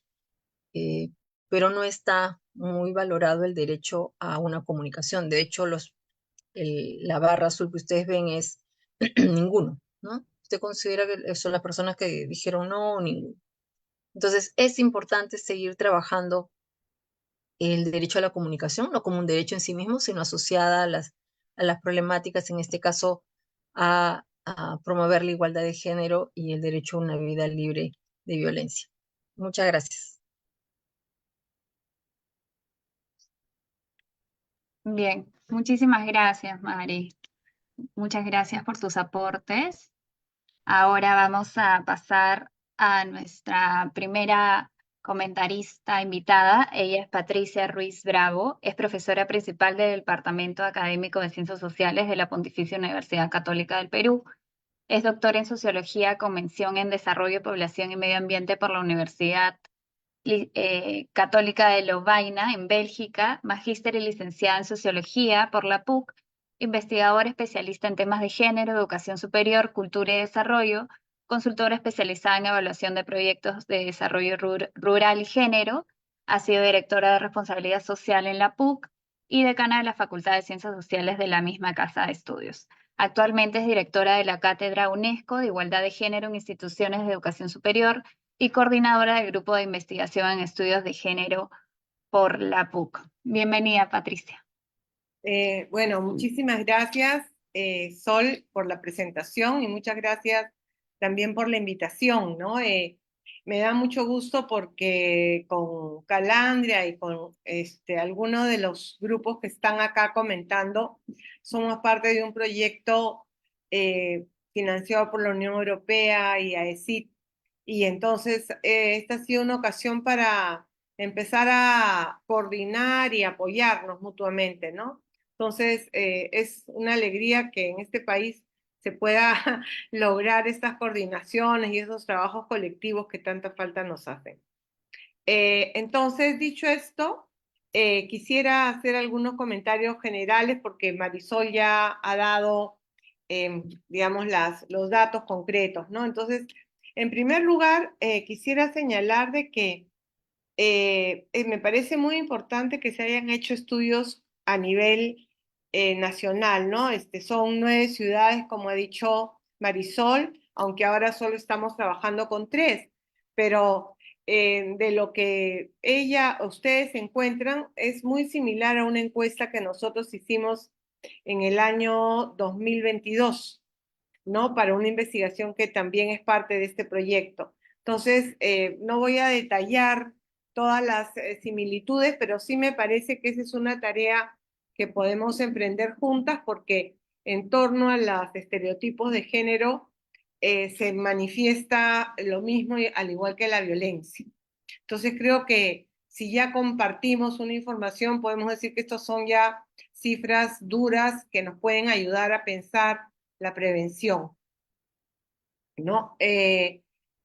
eh, pero no está muy valorado el derecho a una comunicación. De hecho, la barra azul que ustedes ven es ninguno, ¿no? ¿Usted considera que son las personas que dijeron no, ninguno? Entonces, es importante seguir trabajando el derecho a la comunicación, no como un derecho en sí mismo, sino asociada a las problemáticas, en este caso, a promover la igualdad de género y el derecho a una vida libre de violencia. Muchas gracias. Bien, muchísimas gracias, Mari. Muchas gracias por tus aportes. Ahora vamos a pasar a nuestra primera comentarista invitada. Ella es Patricia Ruiz Bravo, es profesora principal del Departamento Académico de Ciencias Sociales de la Pontificia Universidad Católica del Perú. Es doctora en Sociología con mención en Desarrollo, Población y Medio Ambiente por la Universidad Católica de Lovaina, en Bélgica, magíster y licenciada en Sociología por la PUC, investigadora especialista en temas de género, educación superior, cultura y desarrollo, consultora especializada en evaluación de proyectos de desarrollo rural y género, ha sido directora de responsabilidad social en la PUC y decana de la Facultad de Ciencias Sociales de la misma casa de estudios. Actualmente es directora de la Cátedra UNESCO de Igualdad de Género en Instituciones de Educación Superior y coordinadora del Grupo de Investigación en Estudios de Género por la PUC. Bienvenida, Patricia. Bueno, muchísimas gracias, Sol, por la presentación y muchas gracias también por la invitación, ¿no? Me da mucho gusto porque con Calandria y con algunos de los grupos que están acá comentando, somos parte de un proyecto financiado por la Unión Europea y AECID. Y entonces esta ha sido una ocasión para empezar a coordinar y apoyarnos mutuamente, ¿no? Entonces, es una alegría que en este país se pueda lograr estas coordinaciones y esos trabajos colectivos que tanta falta nos hacen. Entonces, dicho esto, quisiera hacer algunos comentarios generales porque Marisol ya ha dado, digamos, los datos concretos, ¿no? Entonces, en primer lugar, quisiera señalar de que me parece muy importante que se hayan hecho estudios a nivel nacional, ¿no? Son 9 ciudades, como ha dicho Marisol, aunque ahora solo estamos trabajando con 3, pero de lo que ustedes encuentran, es muy similar a una encuesta que nosotros hicimos en el año 2022, ¿no? Para una investigación que también es parte de este proyecto. Entonces, no voy a detallar todas las similitudes, pero sí me parece que esa es una tarea que podemos emprender juntas porque en torno a los estereotipos de género se manifiesta lo mismo al igual que la violencia. Entonces, creo que si ya compartimos una información, podemos decir que estos son ya cifras duras que nos pueden ayudar a pensar la prevención, ¿no?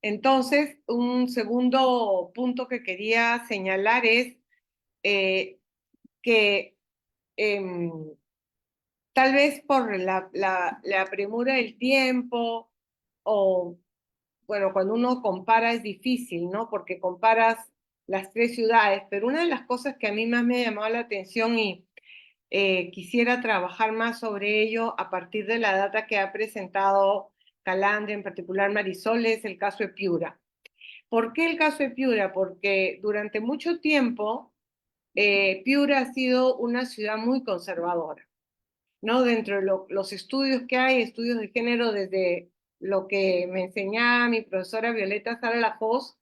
Entonces, un segundo punto que quería señalar es que em, tal vez por la premura del tiempo o, bueno, cuando uno compara es difícil, ¿no? Porque comparas las 3 ciudades, pero una de las cosas que a mí más me ha llamado la atención y quisiera trabajar más sobre ello a partir de la data que ha presentado Calandria, en particular Marisol, es el caso de Piura. ¿Por qué el caso de Piura? Porque durante mucho tiempo Piura ha sido una ciudad muy conservadora, ¿no? Dentro de los estudios que hay, estudios de género, desde lo que me enseñaba mi profesora Violeta Sara Lafos,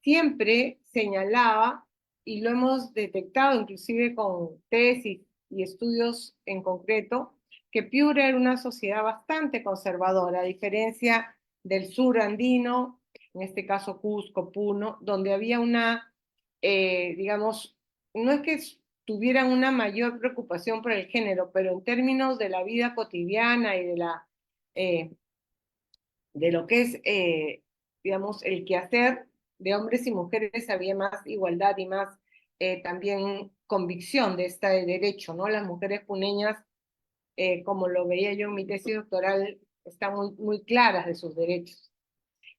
siempre señalaba, y lo hemos detectado inclusive con tesis y estudios en concreto, que Piura era una sociedad bastante conservadora, a diferencia del sur andino, en este caso Cusco, Puno, donde había una, digamos, no es que tuvieran una mayor preocupación por el género, pero en términos de la vida cotidiana y eh, de lo que es, digamos, el quehacer de hombres y mujeres, había más igualdad y más también convicción de este derecho, ¿no? Las mujeres puneñas, como lo veía yo en mi tesis doctoral, están muy claras de sus derechos,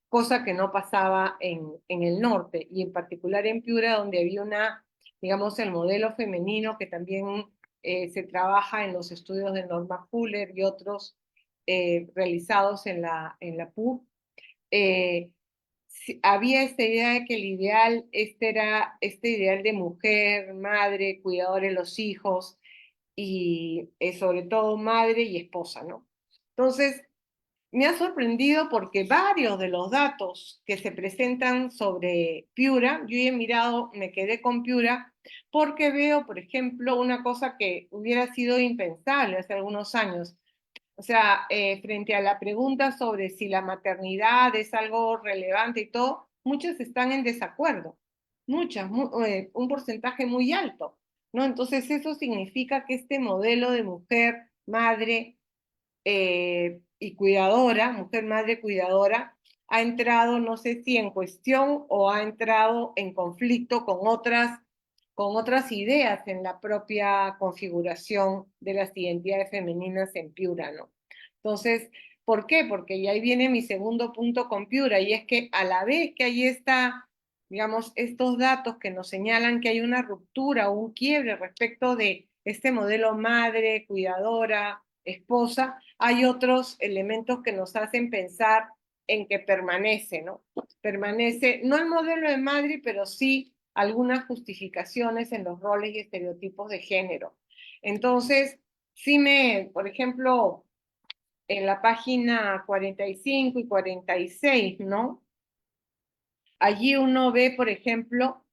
cosa que no pasaba en el norte, y en particular en Piura, donde había digamos, el modelo femenino que también se trabaja en los estudios de Norma Fuller y otros realizados en la PUC. Había esta idea de que el ideal, era este ideal de mujer, madre, cuidadora de los hijos, y sobre todo madre y esposa, ¿no? Entonces, me ha sorprendido porque varios de los datos que se presentan sobre Piura, yo he mirado, me quedé con Piura, porque veo, por ejemplo, una cosa que hubiera sido impensable hace algunos años. O sea, frente a la pregunta sobre si la maternidad es algo relevante y todo, muchos están en desacuerdo, un porcentaje muy alto, ¿no? Entonces eso significa que este modelo de mujer, madre, y cuidadora, mujer madre cuidadora, ha entrado, no sé si en cuestión o ha entrado en conflicto con otras ideas en la propia configuración de las identidades femeninas en Piura, ¿no? Entonces, ¿por qué? Porque y ahí viene mi segundo punto con Piura, y es que a la vez que ahí está, digamos, estos datos que nos señalan que hay una ruptura o un quiebre respecto de este modelo madre, cuidadora, esposa, hay otros elementos que nos hacen pensar en que permanece, ¿no? Permanece, no el modelo de madre, pero sí algunas justificaciones en los roles y estereotipos de género. Entonces, sí por ejemplo, en la página 45 y 46, ¿no? Allí uno ve, por ejemplo,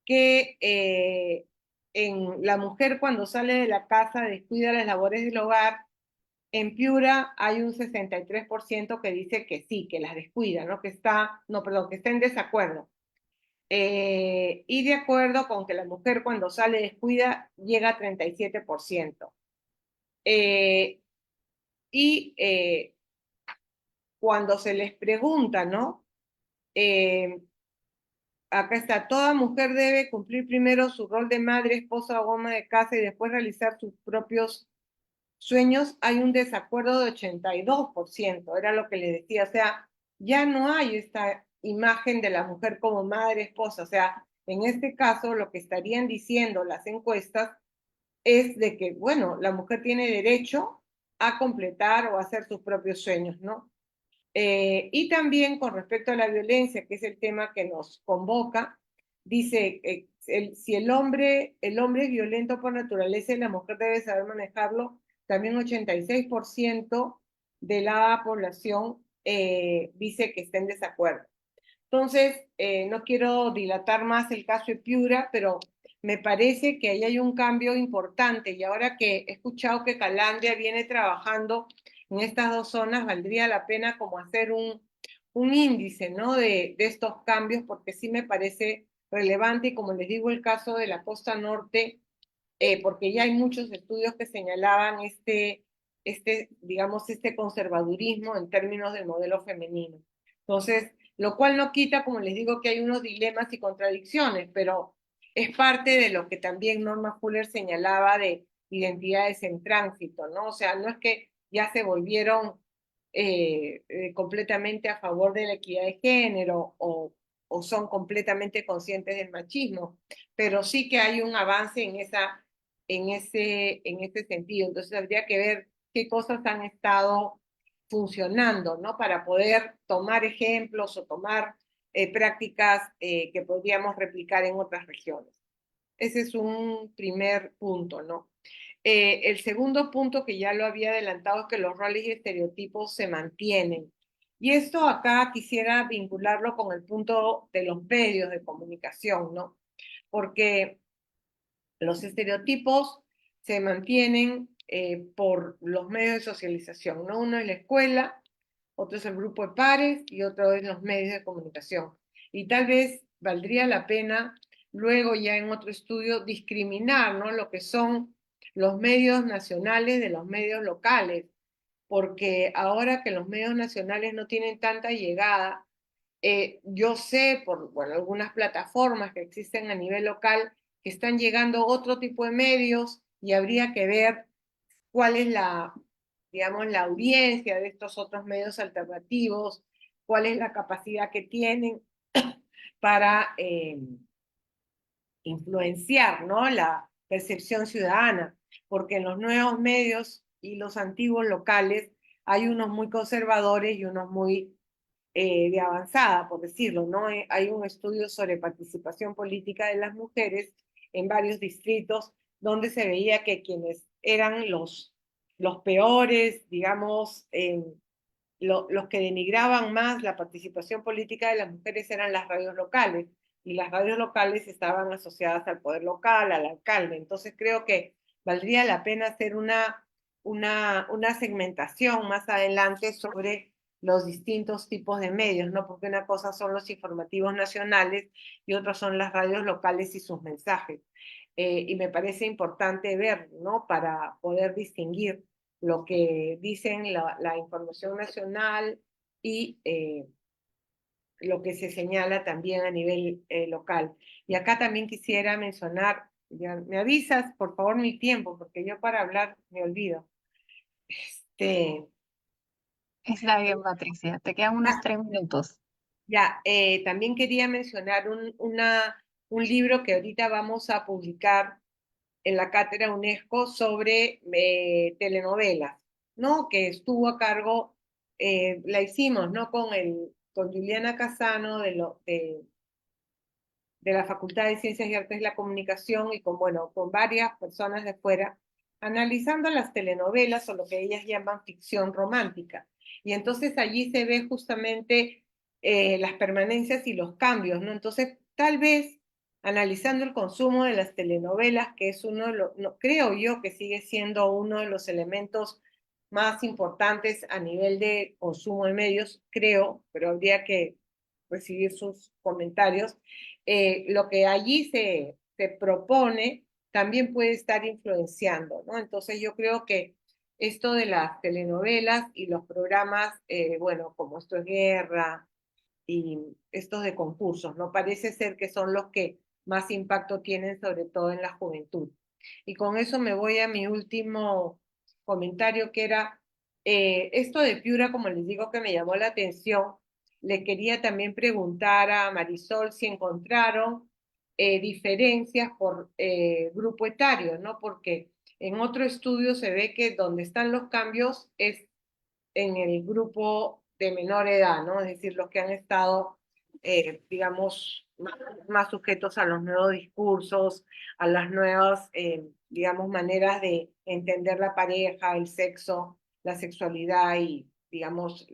que en la mujer cuando sale de la casa descuida las labores del hogar. En Piura hay un 63% que dice que sí, que las descuida, ¿no? Que está en desacuerdo. Y de acuerdo con que la mujer cuando sale descuida llega a 37%. Y cuando se les pregunta, ¿no? acá está, toda mujer debe cumplir primero su rol de madre, esposa o ama de casa y después realizar sus propios sueños. Hay un desacuerdo de 82%, era lo que le decía, o sea, ya no hay esta imagen de la mujer como madre, esposa, o sea, en este caso lo que estarían diciendo las encuestas es de que, bueno, la mujer tiene derecho a completar o a hacer sus propios sueños, ¿no? Y también con respecto a la violencia, que es el tema que nos convoca, dice, si el hombre es violento por naturaleza y la mujer debe saber manejarlo, también 86% de la población dice que está en desacuerdo. Entonces, no quiero dilatar más el caso de Piura, pero me parece que ahí hay un cambio importante y ahora que he escuchado que Calandria viene trabajando en estas dos zonas, valdría la pena como hacer un índice, ¿no? de estos cambios, porque sí me parece relevante y como les digo, el caso de la costa norte, porque ya hay muchos estudios que señalaban digamos, este conservadurismo en términos del modelo femenino. Entonces, lo cual no quita, como les digo, que hay unos dilemas y contradicciones, pero es parte de lo que también Norma Fuller señalaba de identidades en tránsito, ¿no? O sea, no es que ya se volvieron completamente a favor de la equidad de género o son completamente conscientes del machismo, pero sí que hay un avance en ese sentido. Entonces habría que ver qué cosas han estado funcionando, ¿no? Para poder tomar ejemplos o tomar prácticas que podríamos replicar en otras regiones. Ese es un primer punto, ¿no? El segundo punto que ya lo había adelantado es que los roles y estereotipos se mantienen. Y esto acá quisiera vincularlo con el punto de los medios de comunicación, ¿no? Porque los estereotipos se mantienen por los medios de socialización, ¿no? Uno es la escuela, otro es el grupo de pares y otro es los medios de comunicación. Y tal vez valdría la pena luego ya en otro estudio discriminar, ¿no? Lo que son los medios nacionales de los medios locales, porque ahora que los medios nacionales no tienen tanta llegada, yo sé por bueno, algunas plataformas que existen a nivel local que están llegando otro tipo de medios y habría que ver cuál es digamos, la audiencia de estos otros medios alternativos, cuál es la capacidad que tienen para influenciar, ¿no? La percepción ciudadana, porque en los nuevos medios y los antiguos locales hay unos muy conservadores y unos muy de avanzada, por decirlo, ¿no? Hay un estudio sobre participación política de las mujeres en varios distritos donde se veía que quienes eran los peores, digamos, los que denigraban más la participación política de las mujeres eran las radios locales, y las radios locales estaban asociadas al poder local, al alcalde. Entonces creo que valdría la pena hacer una segmentación más adelante sobre los distintos tipos de medios, ¿no? Porque una cosa son los informativos nacionales y otra son las radios locales y sus mensajes. Y me parece importante ver, ¿no? Para poder distinguir lo que dicen la información nacional y lo que se señala también a nivel local. Y acá también quisiera mencionar, ya, me avisas por favor mi tiempo, porque yo para hablar me olvido. Está bien, Patricia. Te quedan unos 3 minutos. Ya, también quería mencionar un libro que ahorita vamos a publicar en la cátedra UNESCO sobre telenovelas, ¿no? Que estuvo a cargo, la hicimos, ¿no? Con Juliana Casano de la Facultad de Ciencias y Artes de la Comunicación y con varias personas de fuera, analizando las telenovelas o lo que ellas llaman ficción romántica. Y entonces allí se ve justamente las permanencias y los cambios, ¿no? Entonces, tal vez analizando el consumo de las telenovelas, que es creo yo que sigue siendo uno de los elementos más importantes a nivel de consumo de medios, creo, pero habría que recibir sus comentarios. Lo que allí se propone también puede estar influenciando, ¿no? Entonces yo creo que esto de las telenovelas y los programas, bueno, como Esto es Guerra, y estos de concursos, ¿no? Parece ser que son los que más impacto tienen, sobre todo en la juventud. Y con eso me voy a mi último comentario, que era esto de Piura, como les digo, que me llamó la atención. Le quería también preguntar a Marisol si encontraron diferencias por grupo etario, ¿no? Porque en otro estudio se ve que donde están los cambios es en el grupo de menor edad, ¿no? Es decir, los que han estado, digamos, más sujetos a los nuevos discursos, a las nuevas, digamos, maneras de entender la pareja, el sexo, la sexualidad y, digamos,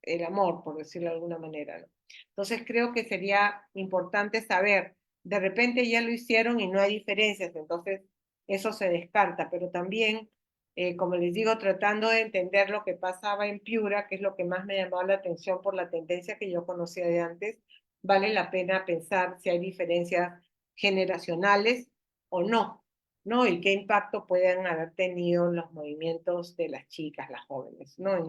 el amor, por decirlo de alguna manera, ¿no? Entonces creo que sería importante saber, de repente ya lo hicieron y no hay diferencias, entonces eso se descarta, pero también, como les digo, tratando de entender lo que pasaba en Piura, que es lo que más me llamó la atención por la tendencia que yo conocía de antes, vale la pena pensar si hay diferencias generacionales o no, ¿no? Y qué impacto pueden haber tenido los movimientos de las chicas, las jóvenes, ¿no? En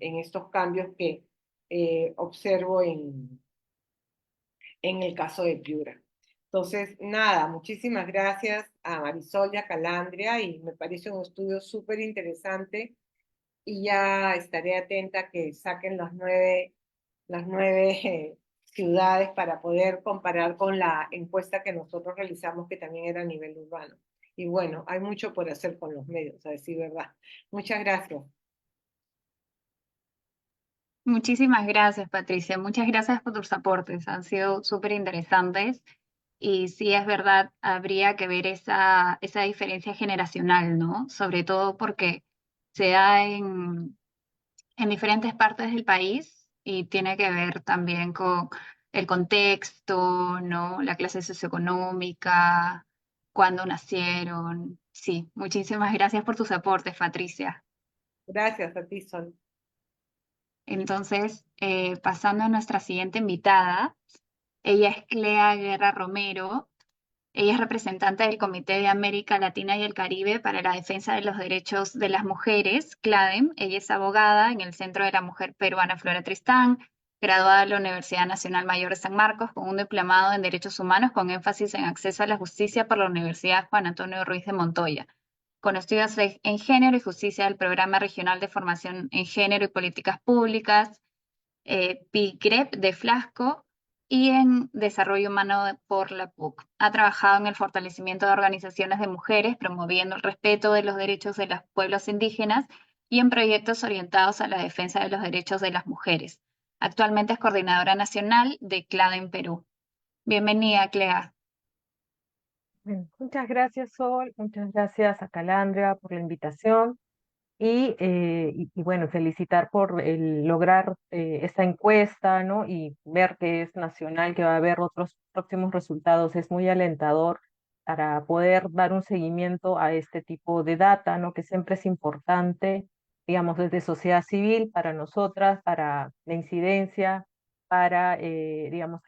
estos cambios que observo en el caso de Piura. Entonces, nada, muchísimas gracias a Marisol y a Calandria, y me parece un estudio súper interesante, y ya estaré atenta a que saquen las nueve ciudades para poder comparar con la encuesta que nosotros realizamos, que también era a nivel urbano. Y bueno, hay mucho por hacer con los medios, a decir verdad. Muchas gracias. Muchísimas gracias, Patricia. Muchas gracias por tus aportes. Han sido súper interesantes. Y sí, es verdad, habría que ver esa diferencia generacional, ¿no? Sobre todo porque se da en diferentes partes del país y tiene que ver también con el contexto, ¿no? La clase socioeconómica, cuándo nacieron. Sí, muchísimas gracias por tus aportes, Patricia. Gracias a ti, Sol. Entonces, pasando a nuestra siguiente invitada, ella es Clea Guerra Romero. Ella es representante del Comité de América Latina y el Caribe para la Defensa de los Derechos de las Mujeres, CLADEM. Ella es abogada en el Centro de la Mujer Peruana Flora Tristán, graduada de la Universidad Nacional Mayor de San Marcos con un diplomado en Derechos Humanos con énfasis en acceso a la justicia por la Universidad Juan Antonio Ruiz de Montoya, con estudios en género y justicia del Programa Regional de Formación en Género y Políticas Públicas, PIGREP de Flasco, y en Desarrollo Humano por la PUC. Ha trabajado en el fortalecimiento de organizaciones de mujeres, promoviendo el respeto de los derechos de los pueblos indígenas y en proyectos orientados a la defensa de los derechos de las mujeres. Actualmente es coordinadora nacional de CLADA en Perú. Bienvenida, Clea. Bueno, muchas gracias, Sol, muchas gracias a Calandria por la invitación y bueno, felicitar por el lograr esta encuesta, ¿no? Y ver que es nacional, que va a haber otros próximos resultados, es muy alentador para poder dar un seguimiento a este tipo de data, ¿no? Que siempre es importante, digamos, desde sociedad civil para nosotras, para la incidencia, para, digamos,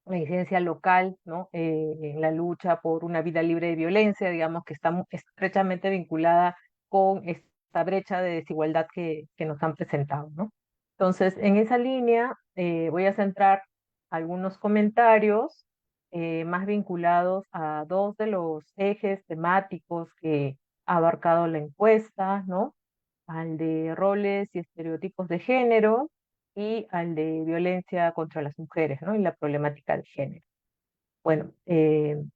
una incidencia local, ¿no? En la lucha por una vida libre de violencia, digamos que está estrechamente vinculada con esta brecha de desigualdad que nos han presentado, ¿no? Entonces, en esa línea voy a centrar algunos comentarios más vinculados a dos de los ejes temáticos que ha abarcado la encuesta, ¿no? Al de roles y estereotipos de género y al de violencia contra las mujeres, ¿no? Y la problemática de género. Bueno, en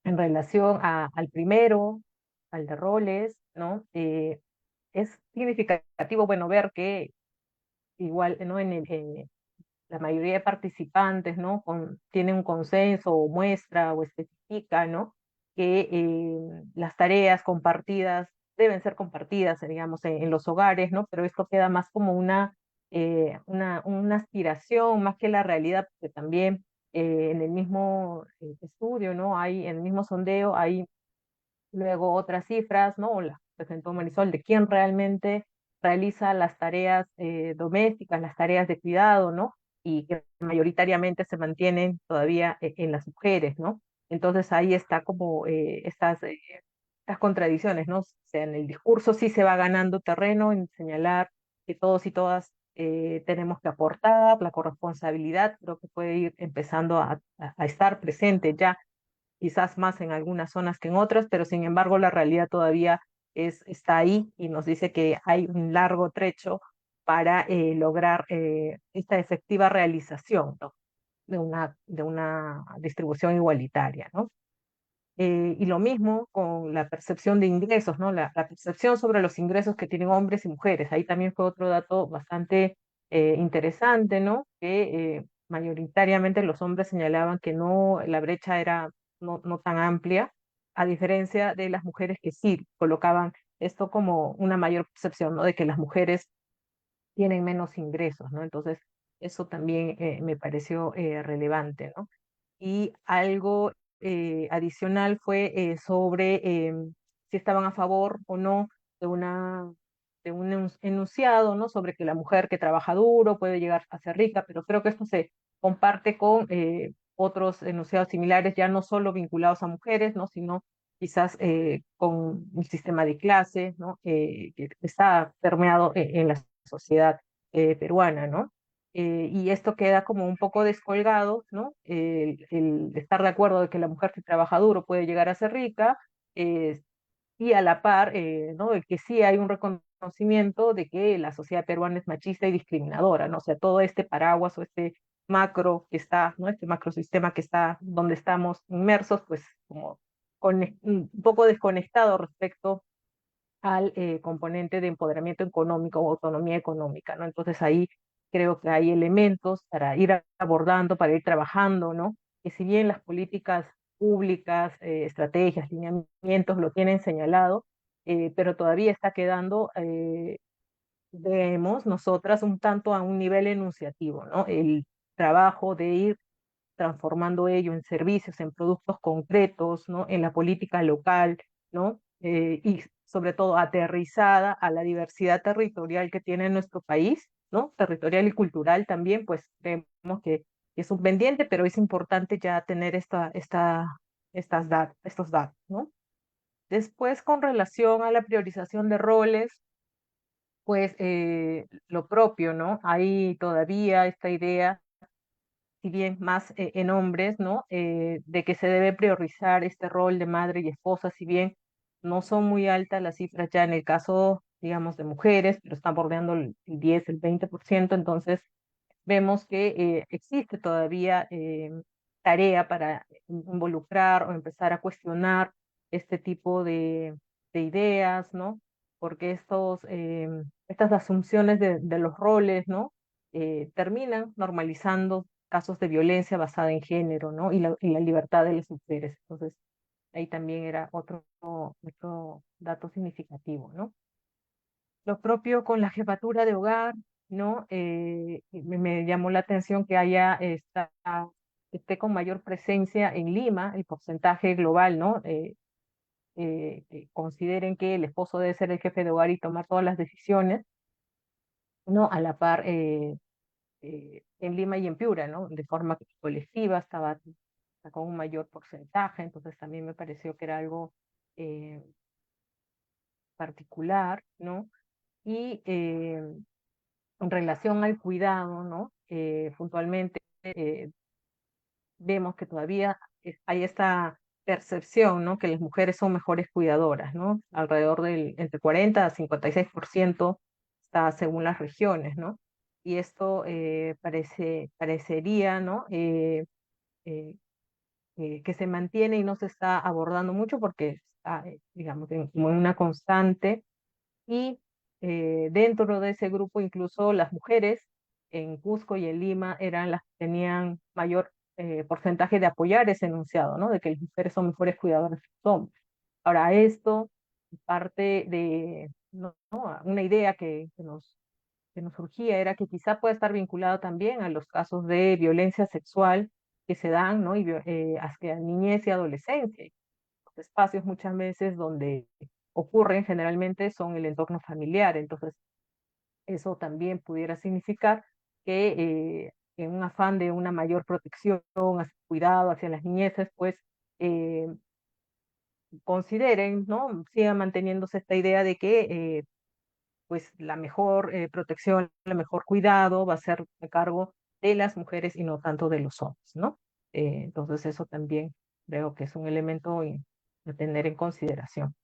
relación al primero, al de roles, ¿no? Es significativo, bueno, ver que igual, ¿no? La mayoría de participantes, ¿no? Tienen un consenso o muestra o especifica, ¿no? Que las tareas compartidas deben ser compartidas, digamos, en los hogares, ¿no? Pero esto queda más como una aspiración, más que la realidad, porque también en el mismo estudio, ¿no? En el mismo sondeo hay luego otras cifras, ¿no? Las presentó Marisol, de quién realmente realiza las tareas domésticas, las tareas de cuidado, ¿no? Y que mayoritariamente se mantienen todavía en las mujeres, ¿no? Entonces ahí está como estas contradicciones, ¿no? O sea, en el discurso sí se va ganando terreno en señalar que todos y todas tenemos que aportar, la corresponsabilidad creo que puede ir empezando a estar presente ya, quizás más en algunas zonas que en otras, pero sin embargo la realidad todavía está ahí y nos dice que hay un largo trecho para lograr esta efectiva realización, ¿no? de una distribución igualitaria, ¿no? Y lo mismo con la percepción de ingresos, ¿no? La percepción sobre los ingresos que tienen hombres y mujeres. Ahí también fue otro dato bastante interesante, ¿no? Que mayoritariamente los hombres señalaban que no, la brecha era no tan amplia, a diferencia de las mujeres que sí colocaban esto como una mayor percepción, ¿no? De que las mujeres tienen menos ingresos, ¿no? Entonces, eso también me pareció relevante, ¿no? Y algo adicional fue sobre si estaban a favor o no de de un enunciado, ¿no? Sobre que la mujer que trabaja duro puede llegar a ser rica, pero creo que esto se comparte con otros enunciados similares, ya no solo vinculados a mujeres, ¿no? Sino quizás con el sistema de clase, ¿no? Que está permeado en la sociedad peruana, ¿no? Y esto queda como un poco descolgado, ¿no? El estar de acuerdo de que la mujer que trabaja duro puede llegar a ser rica, eh, y a la par, ¿no? De que sí hay un reconocimiento de que la sociedad peruana es machista y discriminadora, ¿no? O sea, todo este paraguas o este macro que está, ¿no? Este macrosistema que está donde estamos inmersos, pues como un poco desconectado respecto al componente de empoderamiento económico o autonomía económica, ¿no? Entonces ahí creo que hay elementos para ir abordando, para ir trabajando, ¿no? Que si bien las políticas públicas, estrategias, lineamientos lo tienen señalado, pero todavía está quedando, vemos nosotras un tanto a un nivel enunciativo, ¿no? El trabajo de ir transformando ello en servicios, en productos concretos, ¿no? En la política local, ¿no? Y sobre todo aterrizada a la diversidad territorial que tiene nuestro país, ¿no? Territorial y cultural también, pues creemos que es un pendiente, pero es importante ya tener estos datos, ¿no? Después, con relación a la priorización de roles, pues lo propio, ¿no? Hay todavía esta idea, si bien más en hombres, ¿no? De que se debe priorizar este rol de madre y esposa, si bien no son muy altas las cifras ya en el caso, digamos, de mujeres, pero están bordeando el 10, el 20%, entonces vemos que existe todavía tarea para involucrar o empezar a cuestionar este tipo de ideas, ¿no? Porque estas asunciones de los roles, ¿no? Terminan normalizando casos de violencia basada en género, ¿no? Y la libertad de las mujeres. Entonces, ahí también era otro dato significativo, ¿no? Lo propio con la jefatura de hogar, ¿no? Me llamó la atención que esté con mayor presencia en Lima, el porcentaje global, ¿no? Que consideren que el esposo debe ser el jefe de hogar y tomar todas las decisiones, ¿no? A la par en Lima y en Piura, ¿no? De forma colectiva está con un mayor porcentaje, entonces también me pareció que era algo eh, particular, ¿no? Y en relación al cuidado, ¿no? Puntualmente vemos que todavía hay esta percepción, ¿no? Que las mujeres son mejores cuidadoras, ¿no? Alrededor del entre 40 a 56% está según las regiones, ¿no? Y esto parecería, ¿no? Eh, que se mantiene y no se está abordando mucho porque está, digamos, como en una constante y dentro de ese grupo incluso las mujeres en Cusco y en Lima eran las que tenían mayor porcentaje de apoyar ese enunciado, ¿no? De que las mujeres son mejores cuidadoras que los hombres. Ahora, esto parte de ¿no? Una idea que nos surgía era que quizá puede estar vinculado también a los casos de violencia sexual que se dan, ¿no? Hacia niñez y adolescencia. Los espacios muchas veces donde ocurren generalmente son el entorno familiar, entonces eso también pudiera significar que en un afán de una mayor protección, hacia cuidado hacia las niñeces, pues eh, consideren, ¿no? Siga manteniéndose esta idea de que pues la mejor protección, el mejor cuidado va a ser a cargo de las mujeres y no tanto de los hombres, ¿no? Entonces eso también creo que es un elemento a tener en consideración.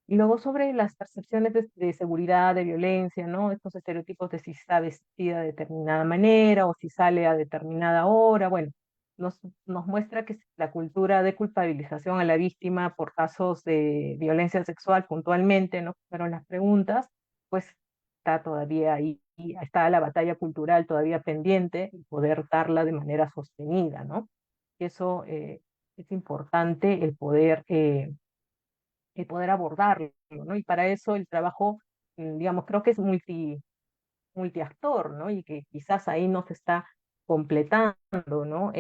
Y luego sobre las percepciones de seguridad, de violencia, ¿no? Estos estereotipos de si está vestida de determinada manera o si sale a determinada hora, bueno, nos muestra que la cultura de culpabilización a la víctima por casos de violencia sexual puntualmente, ¿no? Fueron las preguntas, pues está todavía ahí, y está la batalla cultural todavía pendiente y poder darla de manera sostenida, ¿no? Y eso es importante el poder abordarlo, ¿no? Y para eso el trabajo, digamos, creo que es multiactor, ¿no? Y que quizás ahí no se está completando, ¿no?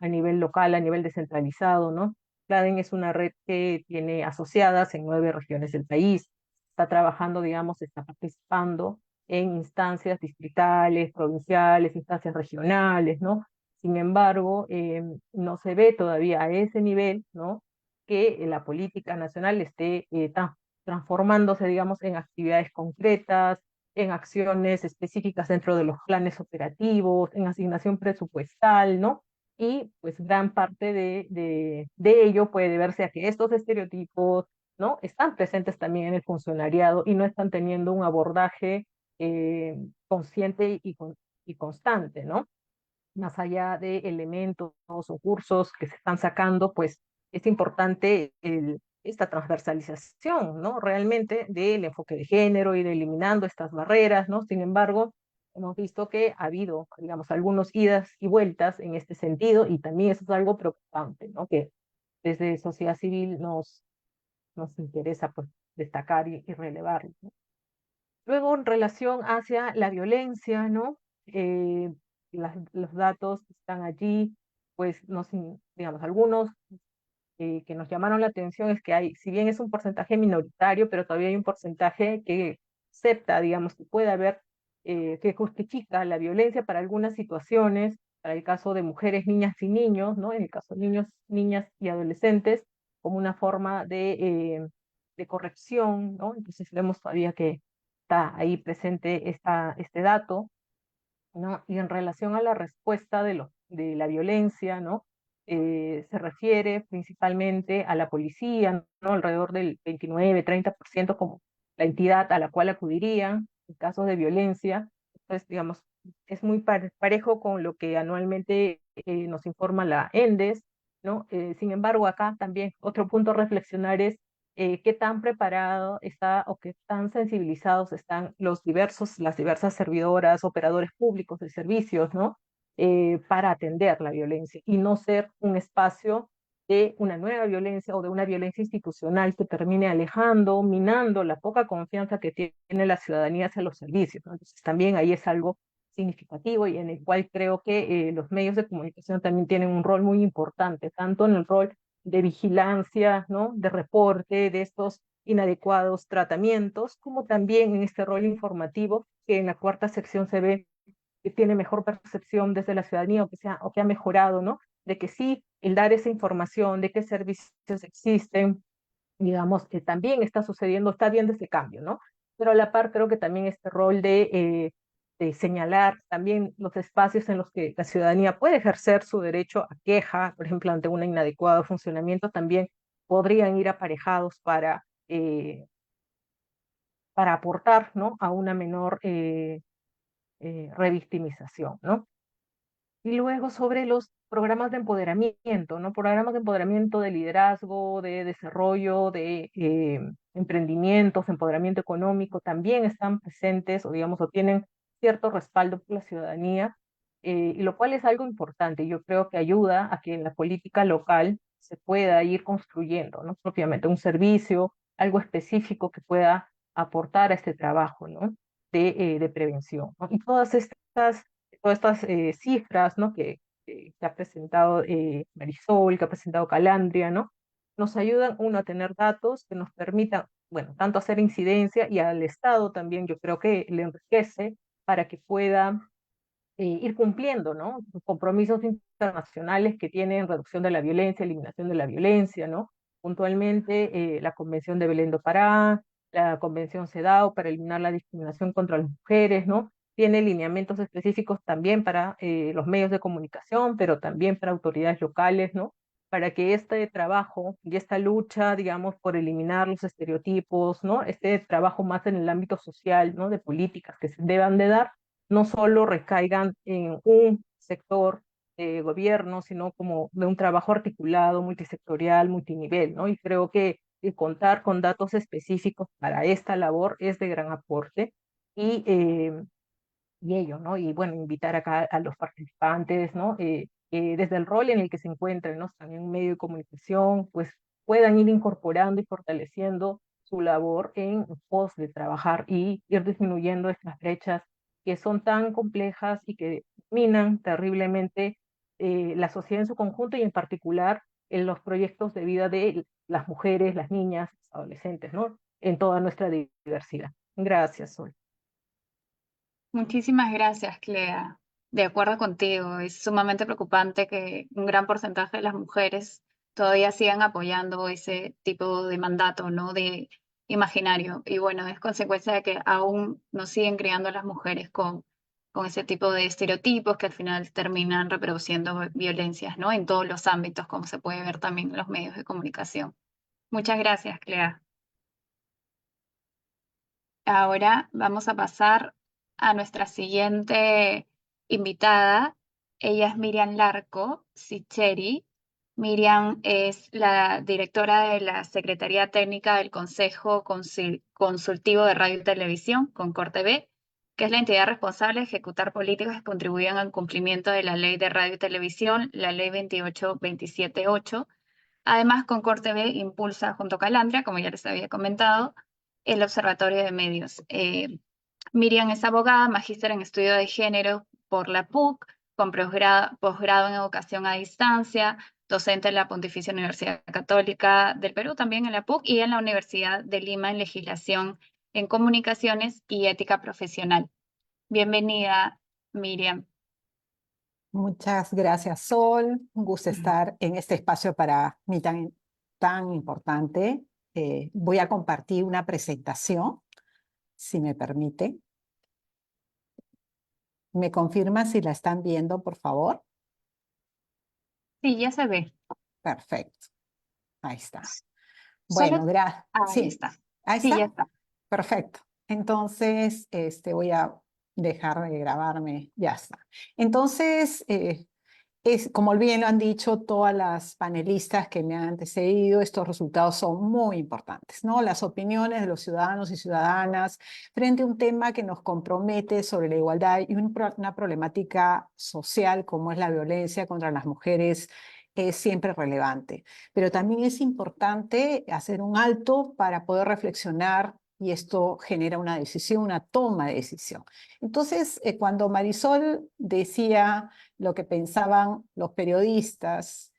A nivel local, a nivel descentralizado, ¿no? CLADEN es una red que tiene asociadas en 9 regiones del país, está trabajando, digamos, está participando en instancias distritales, provinciales, instancias regionales, ¿no? Sin embargo, no se ve todavía a ese nivel, ¿no? Que la política nacional esté transformándose, digamos, en actividades concretas, en acciones específicas dentro de los planes operativos, en asignación presupuestal, ¿no? Y pues gran parte de ello puede deberse a que estos estereotipos, ¿no? Están presentes también en el funcionariado y no están teniendo un abordaje consciente y constante, ¿no? Más allá de elementos o cursos que se están sacando, pues es importante esta transversalización, ¿no? Realmente del enfoque de género y de eliminando estas barreras, ¿no? Sin embargo, hemos visto que ha habido, digamos, algunos idas y vueltas en este sentido y también eso es algo preocupante, ¿no? Que desde sociedad civil nos interesa, pues, destacar y relevar, ¿no? Luego, en relación hacia la violencia, ¿no? Eh, los datos que están allí, pues, digamos, algunos que nos llamaron la atención es que hay, si bien es un porcentaje minoritario, pero todavía hay un porcentaje que acepta, digamos, que puede haber, que justifica la violencia para algunas situaciones, para el caso de mujeres, niñas y niños, ¿no? En el caso de niños, niñas y adolescentes, como una forma de corrección, ¿no? Entonces vemos todavía que está ahí presente este dato, ¿no? Y en relación a la respuesta de la violencia, ¿no? Se refiere principalmente a la policía, ¿no? Alrededor del 29-30% como la entidad a la cual acudirían en casos de violencia. Entonces, digamos, es muy parejo con lo que anualmente nos informa la ENDES, ¿no? Sin embargo, acá también otro punto a reflexionar es qué tan preparado está o qué tan sensibilizados están las diversas servidoras, operadores públicos de servicios, ¿no? Para atender la violencia y no ser un espacio de una nueva violencia o de una violencia institucional que termine alejando, minando la poca confianza que tiene la ciudadanía hacia los servicios, ¿no? Entonces también ahí es algo significativo y en el cual creo que los medios de comunicación también tienen un rol muy importante, tanto en el rol de vigilancia, ¿no? De reporte de estos inadecuados tratamientos, como también en este rol informativo que en la cuarta sección se ve que tiene mejor percepción desde la ciudadanía o que ha mejorado, ¿no? De que sí, el dar esa información de qué servicios existen, digamos, que también está sucediendo, está viendo ese cambio, ¿no? Pero a la par creo que también este rol de señalar también los espacios en los que la ciudadanía puede ejercer su derecho a queja, por ejemplo, ante un inadecuado funcionamiento, también podrían ir aparejados para aportar, ¿no? A una menor revictimización, ¿no? Y luego sobre los programas de empoderamiento, ¿no? Programas de empoderamiento de liderazgo, de desarrollo, de emprendimientos, empoderamiento económico, también están presentes o digamos, o tienen cierto respaldo por la ciudadanía, y lo cual es algo importante. Yo creo que ayuda a que en la política local se pueda ir construyendo, ¿no? Propiamente un servicio, algo específico que pueda aportar a este trabajo, ¿no? De prevención, ¿no? Y todas estas cifras, ¿no? Que ha presentado Marisol, que ha presentado Calandria, ¿no? Nos ayudan, uno, a tener datos que nos permitan, bueno, tanto hacer incidencia y al Estado también yo creo que le enriquece para que pueda ir cumpliendo, ¿no? Los compromisos internacionales que tienen reducción de la violencia, eliminación de la violencia, ¿no? Puntualmente, la Convención de Belén do Pará, la Convención CEDAW para eliminar la discriminación contra las mujeres, ¿no? Tiene lineamientos específicos también para los medios de comunicación, pero también para autoridades locales, ¿no? Para que este trabajo y esta lucha, digamos, por eliminar los estereotipos, ¿no? Este trabajo más en el ámbito social, ¿no? De políticas que se deban de dar, no solo recaigan en un sector de gobierno, sino como de un trabajo articulado, multisectorial, multinivel, ¿no? Y creo que contar con datos específicos para esta labor es de gran aporte y ello, ¿no? Y bueno, invitar acá a los participantes, ¿no? Desde el rol en el que se encuentren, ¿no? También un medio de comunicación, pues puedan ir incorporando y fortaleciendo su labor en pos de trabajar y ir disminuyendo estas brechas que son tan complejas y que minan terriblemente la sociedad en su conjunto y en particular en los proyectos de vida de las mujeres, las niñas, los adolescentes, ¿no? En toda nuestra diversidad. Gracias, Sol. Muchísimas gracias, Clea. De acuerdo contigo, es sumamente preocupante que un gran porcentaje de las mujeres todavía sigan apoyando ese tipo de mandato, ¿no? De imaginario. Y bueno, es consecuencia de que aún nos siguen criando a las mujeres con ese tipo de estereotipos que al final terminan reproduciendo violencias, ¿no? En todos los ámbitos, como se puede ver también en los medios de comunicación. Muchas gracias, Clea. Ahora vamos a pasar a nuestra siguiente invitada. Ella es Miriam Larco Sicheri. Miriam es la directora de la Secretaría Técnica del Consejo Consultivo de Radio y Televisión, CONCOR-TV, que es la entidad responsable de ejecutar políticas que contribuyan al cumplimiento de la Ley de Radio y Televisión, la Ley 28278. Además, Concord TV impulsa junto a Calandria, como ya les había comentado, el Observatorio de Medios. Miriam es abogada, magíster en estudio de género por la PUC, con posgrado en educación a distancia, docente en la Pontificia Universidad Católica del Perú, también en la PUC, y en la Universidad de Lima en legislación en comunicaciones y ética profesional. Bienvenida, Miriam. Muchas gracias, Sol. Un gusto estar en este espacio para mí tan importante. Voy a compartir una presentación, si me permite. ¿Me confirma si la están viendo, por favor? Sí, ya se ve. Perfecto. Ahí está. Solo... Bueno, gracias. Ahí Sí, está. ahí Sí, está. ya está. Perfecto. Entonces, voy a dejar de grabarme. Ya está. Entonces, como bien lo han dicho todas las panelistas que me han antecedido, estos resultados son muy importantes, ¿no? Las opiniones de los ciudadanos y ciudadanas frente a un tema que nos compromete sobre la igualdad y una problemática social como es la violencia contra las mujeres es siempre relevante. Pero también es importante hacer un alto para poder reflexionar y esto genera una decisión, una toma de decisión. Entonces, cuando Marisol decía lo que pensaban los periodistas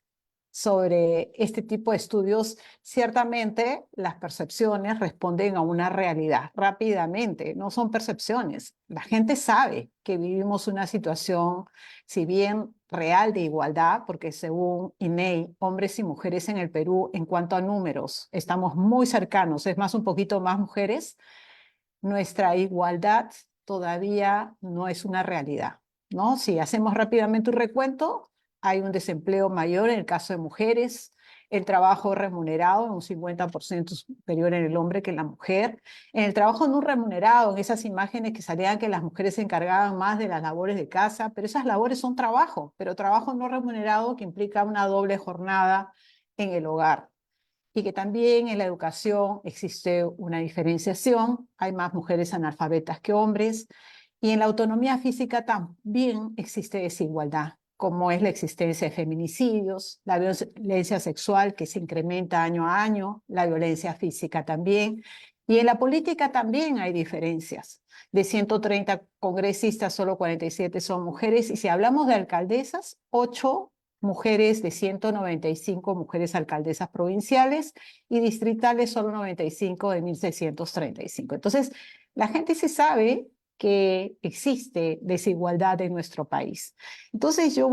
sobre este tipo de estudios, ciertamente las percepciones responden a una realidad rápidamente, no son percepciones. La gente sabe que vivimos una situación, si bien real de igualdad, porque según INEI, hombres y mujeres en el Perú, en cuanto a números, estamos muy cercanos, es más, un poquito más mujeres, nuestra igualdad todavía no es una realidad, ¿no? Si hacemos rápidamente un recuento, hay un desempleo mayor en el caso de mujeres, el trabajo remunerado en un 50% superior en el hombre que en la mujer, en el trabajo no remunerado, en esas imágenes que salían que las mujeres se encargaban más de las labores de casa, pero esas labores son trabajo, pero trabajo no remunerado que implica una doble jornada en el hogar. Y que también en la educación existe una diferenciación, hay más mujeres analfabetas que hombres, y en la autonomía física también existe desigualdad, como es la existencia de feminicidios, la violencia sexual que se incrementa año a año, la violencia física también, y en la política también hay diferencias. De 130 congresistas, solo 47 son mujeres, y si hablamos de alcaldesas, 8 mujeres de 195 mujeres alcaldesas provinciales y distritales solo 95 de 1635. Entonces, la gente sí sabe que existe desigualdad en nuestro país. Entonces yo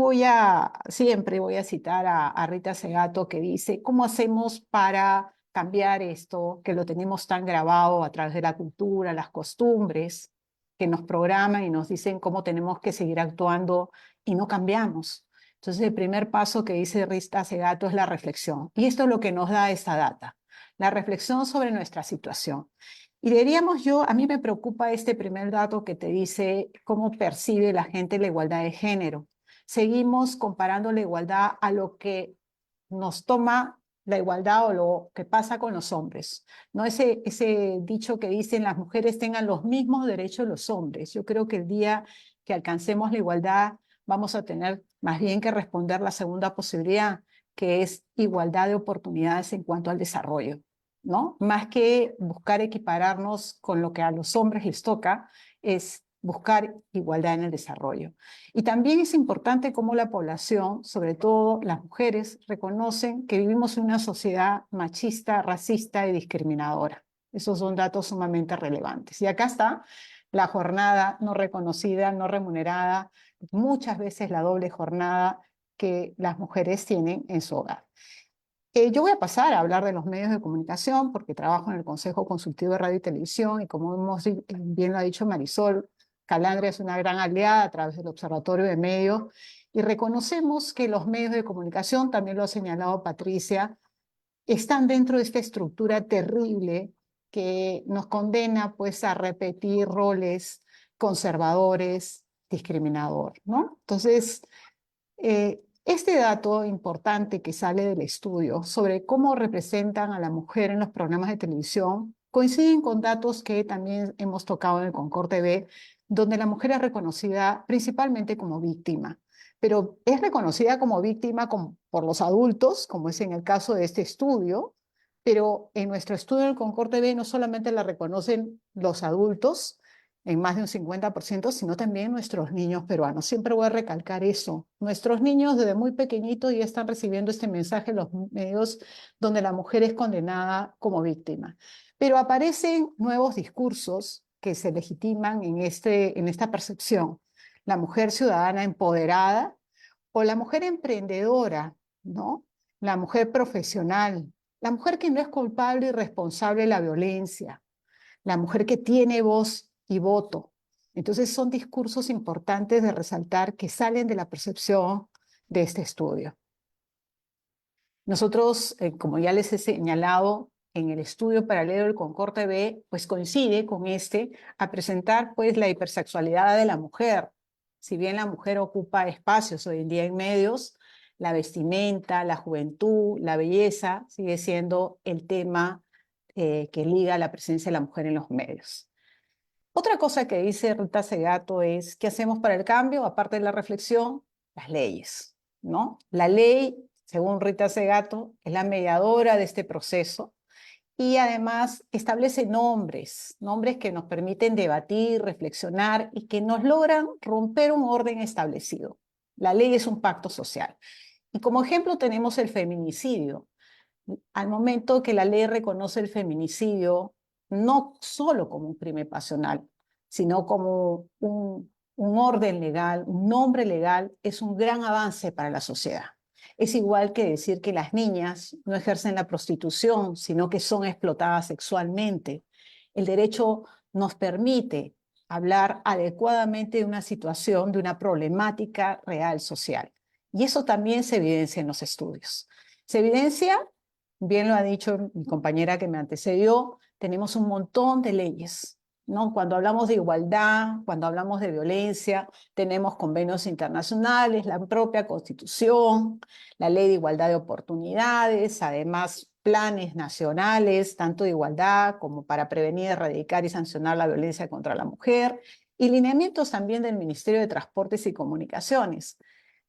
siempre voy a citar a Rita Segato que dice, ¿cómo hacemos para cambiar esto, que lo tenemos tan grabado a través de la cultura, las costumbres, que nos programan y nos dicen cómo tenemos que seguir actuando y no cambiamos. Entonces, el primer paso que dice Rita Segato es la reflexión. Y esto es lo que nos da esta data, la reflexión sobre nuestra situación. Y diríamos a mí me preocupa este primer dato que te dice cómo percibe la gente la igualdad de género. Seguimos comparando la igualdad a lo que nos toma la igualdad o lo que pasa con los hombres. ¿No? Ese dicho que dicen las mujeres tengan los mismos derechos los hombres. Yo creo que el día que alcancemos la igualdad vamos a tener más bien que responder la segunda posibilidad, que es igualdad de oportunidades en cuanto al desarrollo, ¿no? Más que buscar equipararnos con lo que a los hombres les toca, es buscar igualdad en el desarrollo. Y también es importante cómo la población, sobre todo las mujeres, reconocen que vivimos en una sociedad machista, racista y discriminadora. Esos son datos sumamente relevantes. Y acá está la jornada no reconocida, no remunerada, muchas veces la doble jornada que las mujeres tienen en su hogar. Yo voy a pasar a hablar de los medios de comunicación porque trabajo en el Consejo Consultivo de Radio y Televisión y como bien lo ha dicho Marisol, Calandria es una gran aliada a través del Observatorio de Medios y reconocemos que los medios de comunicación, también lo ha señalado Patricia, están dentro de esta estructura terrible que nos condena pues a repetir roles conservadores, discriminador, ¿no? Entonces, este dato importante que sale del estudio sobre cómo representan a la mujer en los programas de televisión coinciden con datos que también hemos tocado en el Concord TV, donde la mujer es reconocida principalmente como víctima, pero es reconocida como víctima por los adultos, como es en el caso de este estudio, pero en nuestro estudio del Concord TV no solamente la reconocen los adultos, en más de un 50%, sino también nuestros niños peruanos. Siempre voy a recalcar eso. Nuestros niños desde muy pequeñitos ya están recibiendo este mensaje en los medios donde la mujer es condenada como víctima. Pero aparecen nuevos discursos que se legitiman en esta percepción. La mujer ciudadana empoderada o la mujer emprendedora, ¿no? La mujer profesional, la mujer que no es culpable y responsable de la violencia, la mujer que tiene voz y voto. Entonces son discursos importantes de resaltar que salen de la percepción de este estudio. Nosotros, como ya les he señalado, en el estudio paralelo del Concord TV, pues coincide con a presentar pues la hipersexualidad de la mujer. Si bien la mujer ocupa espacios hoy en día en medios, la vestimenta, la juventud, la belleza sigue siendo el tema que liga la presencia de la mujer en los medios. Otra cosa que dice Rita Segato es, ¿qué hacemos para el cambio? Aparte de la reflexión, las leyes, ¿no? La ley, según Rita Segato, es la mediadora de este proceso y además establece nombres que nos permiten debatir, reflexionar y que nos logran romper un orden establecido. La ley es un pacto social. Y como ejemplo tenemos el feminicidio. Al momento que la ley reconoce el feminicidio, no solo como un crimen pasional, sino como un orden legal, un nombre legal, es un gran avance para la sociedad. Es igual que decir que las niñas no ejercen la prostitución, sino que son explotadas sexualmente. El derecho nos permite hablar adecuadamente de una situación, de una problemática real social. Y eso también se evidencia en los estudios. Se evidencia, bien lo ha dicho mi compañera que me antecedió, tenemos un montón de leyes, ¿no? Cuando hablamos de igualdad, cuando hablamos de violencia, tenemos convenios internacionales, la propia Constitución, la Ley de Igualdad de Oportunidades, además planes nacionales, tanto de igualdad como para prevenir, erradicar y sancionar la violencia contra la mujer, y lineamientos también del Ministerio de Transportes y Comunicaciones.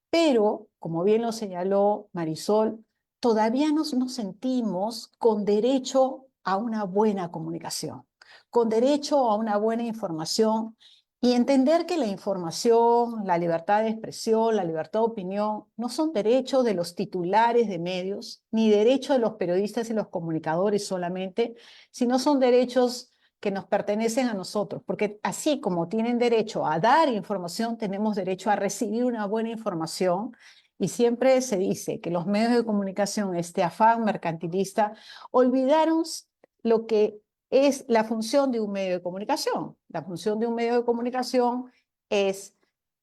Pero, como bien lo señaló Marisol, todavía nos sentimos con derecho a una buena comunicación, con derecho a una buena información y entender que la información, la libertad de expresión, la libertad de opinión no son derechos de los titulares de medios, ni derechos de los periodistas y los comunicadores solamente, sino son derechos que nos pertenecen a nosotros, porque así como tienen derecho a dar información, tenemos derecho a recibir una buena información Y siempre se dice que los medios de comunicación, este afán mercantilista, olvidaron lo que es la función de un medio de comunicación. La función de un medio de comunicación es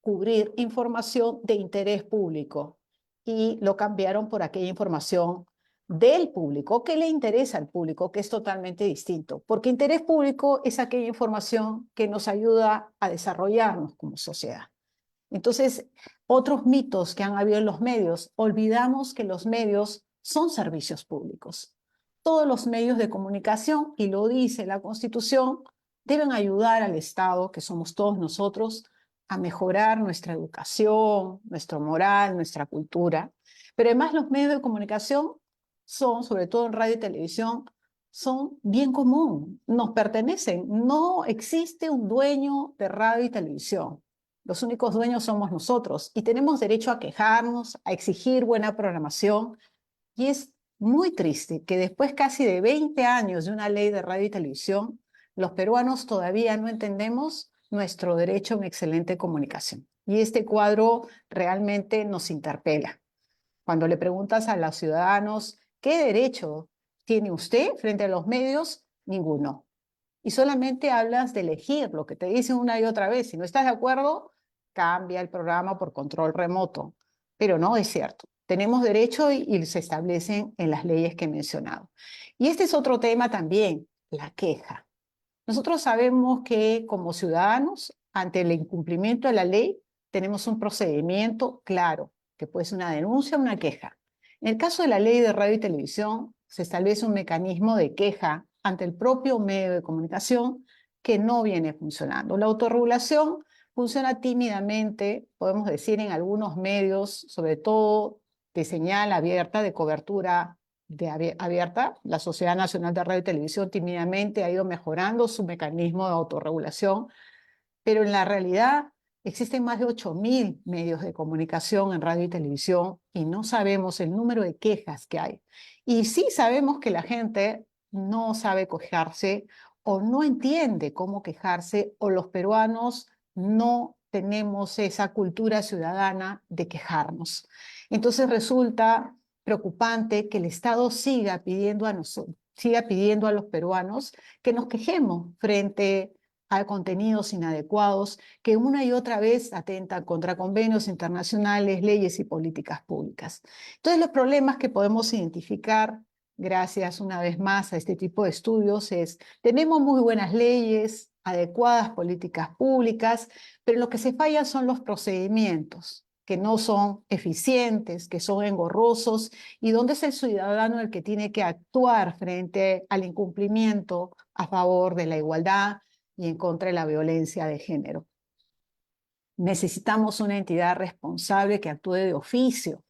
cubrir información de interés público y lo cambiaron por aquella información del público que le interesa al público, que es totalmente distinto, porque interés público es aquella información que nos ayuda a desarrollarnos como sociedad. Entonces, otros mitos que han habido en los medios, olvidamos que los medios son servicios públicos. Todos los medios de comunicación, y lo dice la Constitución, deben ayudar al Estado, que somos todos nosotros, a mejorar nuestra educación, nuestra moral, nuestra cultura. Pero además los medios de comunicación son, sobre todo en radio y televisión, son bien común, nos pertenecen. No existe un dueño de radio y televisión. Los únicos dueños somos nosotros y tenemos derecho a quejarnos, a exigir buena programación. Y es muy triste que después casi de 20 años de una ley de radio y televisión, los peruanos todavía no entendemos nuestro derecho a una excelente comunicación. Y este cuadro realmente nos interpela. Cuando le preguntas a los ciudadanos, ¿qué derecho tiene usted frente a los medios? Ninguno. Y solamente hablas de elegir lo que te dicen una y otra vez. Si no estás de acuerdo, cambia el programa por control remoto. Pero no es cierto. Tenemos derecho y se establecen en las leyes que he mencionado. Y este es otro tema también, la queja. Nosotros sabemos que como ciudadanos, ante el incumplimiento de la ley, tenemos un procedimiento claro, que puede ser una denuncia o una queja. En el caso de la ley de radio y televisión, se establece un mecanismo de queja ante el propio medio de comunicación que no viene funcionando. La autorregulación funciona tímidamente, podemos decir, en algunos medios, sobre todo de señal abierta, de cobertura abierta. La Sociedad Nacional de Radio y Televisión tímidamente ha ido mejorando su mecanismo de autorregulación, pero en la realidad existen más de 8.000 medios de comunicación en radio y televisión y no sabemos el número de quejas que hay. Y sí sabemos que la gente no sabe quejarse o no entiende cómo quejarse, o los peruanos no tenemos esa cultura ciudadana de quejarnos. Entonces resulta preocupante que el Estado siga pidiendo a los peruanos que nos quejemos frente a contenidos inadecuados que una y otra vez atentan contra convenios internacionales, leyes y políticas públicas. Entonces, los problemas que podemos identificar, gracias una vez más a este tipo de estudios, es: tenemos muy buenas leyes, adecuadas políticas públicas, pero lo que se falla son los procedimientos, que no son eficientes, que son engorrosos, y donde es el ciudadano el que tiene que actuar frente al incumplimiento a favor de la igualdad y en contra de la violencia de género. Necesitamos una entidad responsable que actúe de oficio.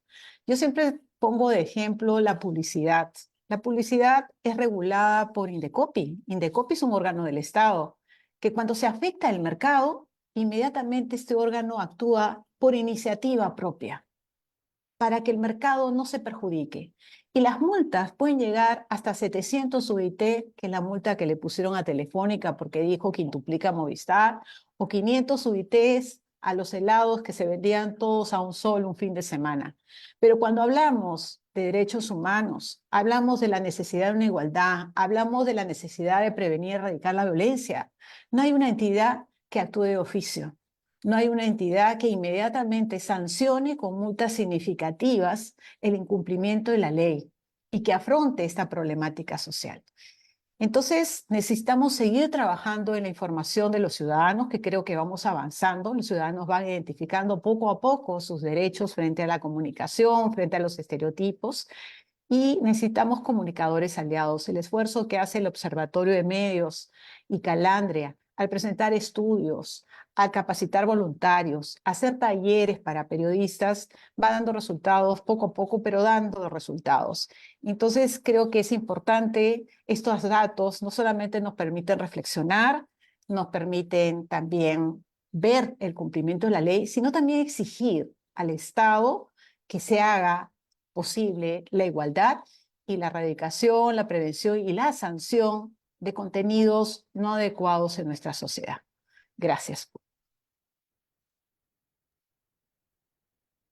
Yo siempre pongo de ejemplo la publicidad. La publicidad es regulada por Indecopi. Indecopi es un órgano del Estado que, cuando se afecta el mercado, inmediatamente este órgano actúa por iniciativa propia para que el mercado no se perjudique. Y las multas pueden llegar hasta 700 UIT, que es la multa que le pusieron a Telefónica porque dijo quintuplica Movistar, o 500 UITs a los helados que se vendían todos a un sol un fin de semana. Pero cuando hablamos de derechos humanos, hablamos de la necesidad de una igualdad, hablamos de la necesidad de prevenir y erradicar la violencia, no hay una entidad que actúe de oficio. No hay una entidad que inmediatamente sancione con multas significativas el incumplimiento de la ley y que afronte esta problemática social. Entonces, necesitamos seguir trabajando en la información de los ciudadanos, que creo que vamos avanzando. Los ciudadanos van identificando poco a poco sus derechos frente a la comunicación, frente a los estereotipos, y necesitamos comunicadores aliados. El esfuerzo que hace el Observatorio de Medios y Calandria al presentar estudios, a capacitar voluntarios, a hacer talleres para periodistas, va dando resultados poco a poco, pero dando resultados. Entonces, creo que es importante. Estos datos no solamente nos permiten reflexionar, nos permiten también ver el cumplimiento de la ley, sino también exigir al Estado que se haga posible la igualdad y la erradicación, la prevención y la sanción de contenidos no adecuados en nuestra sociedad. Gracias.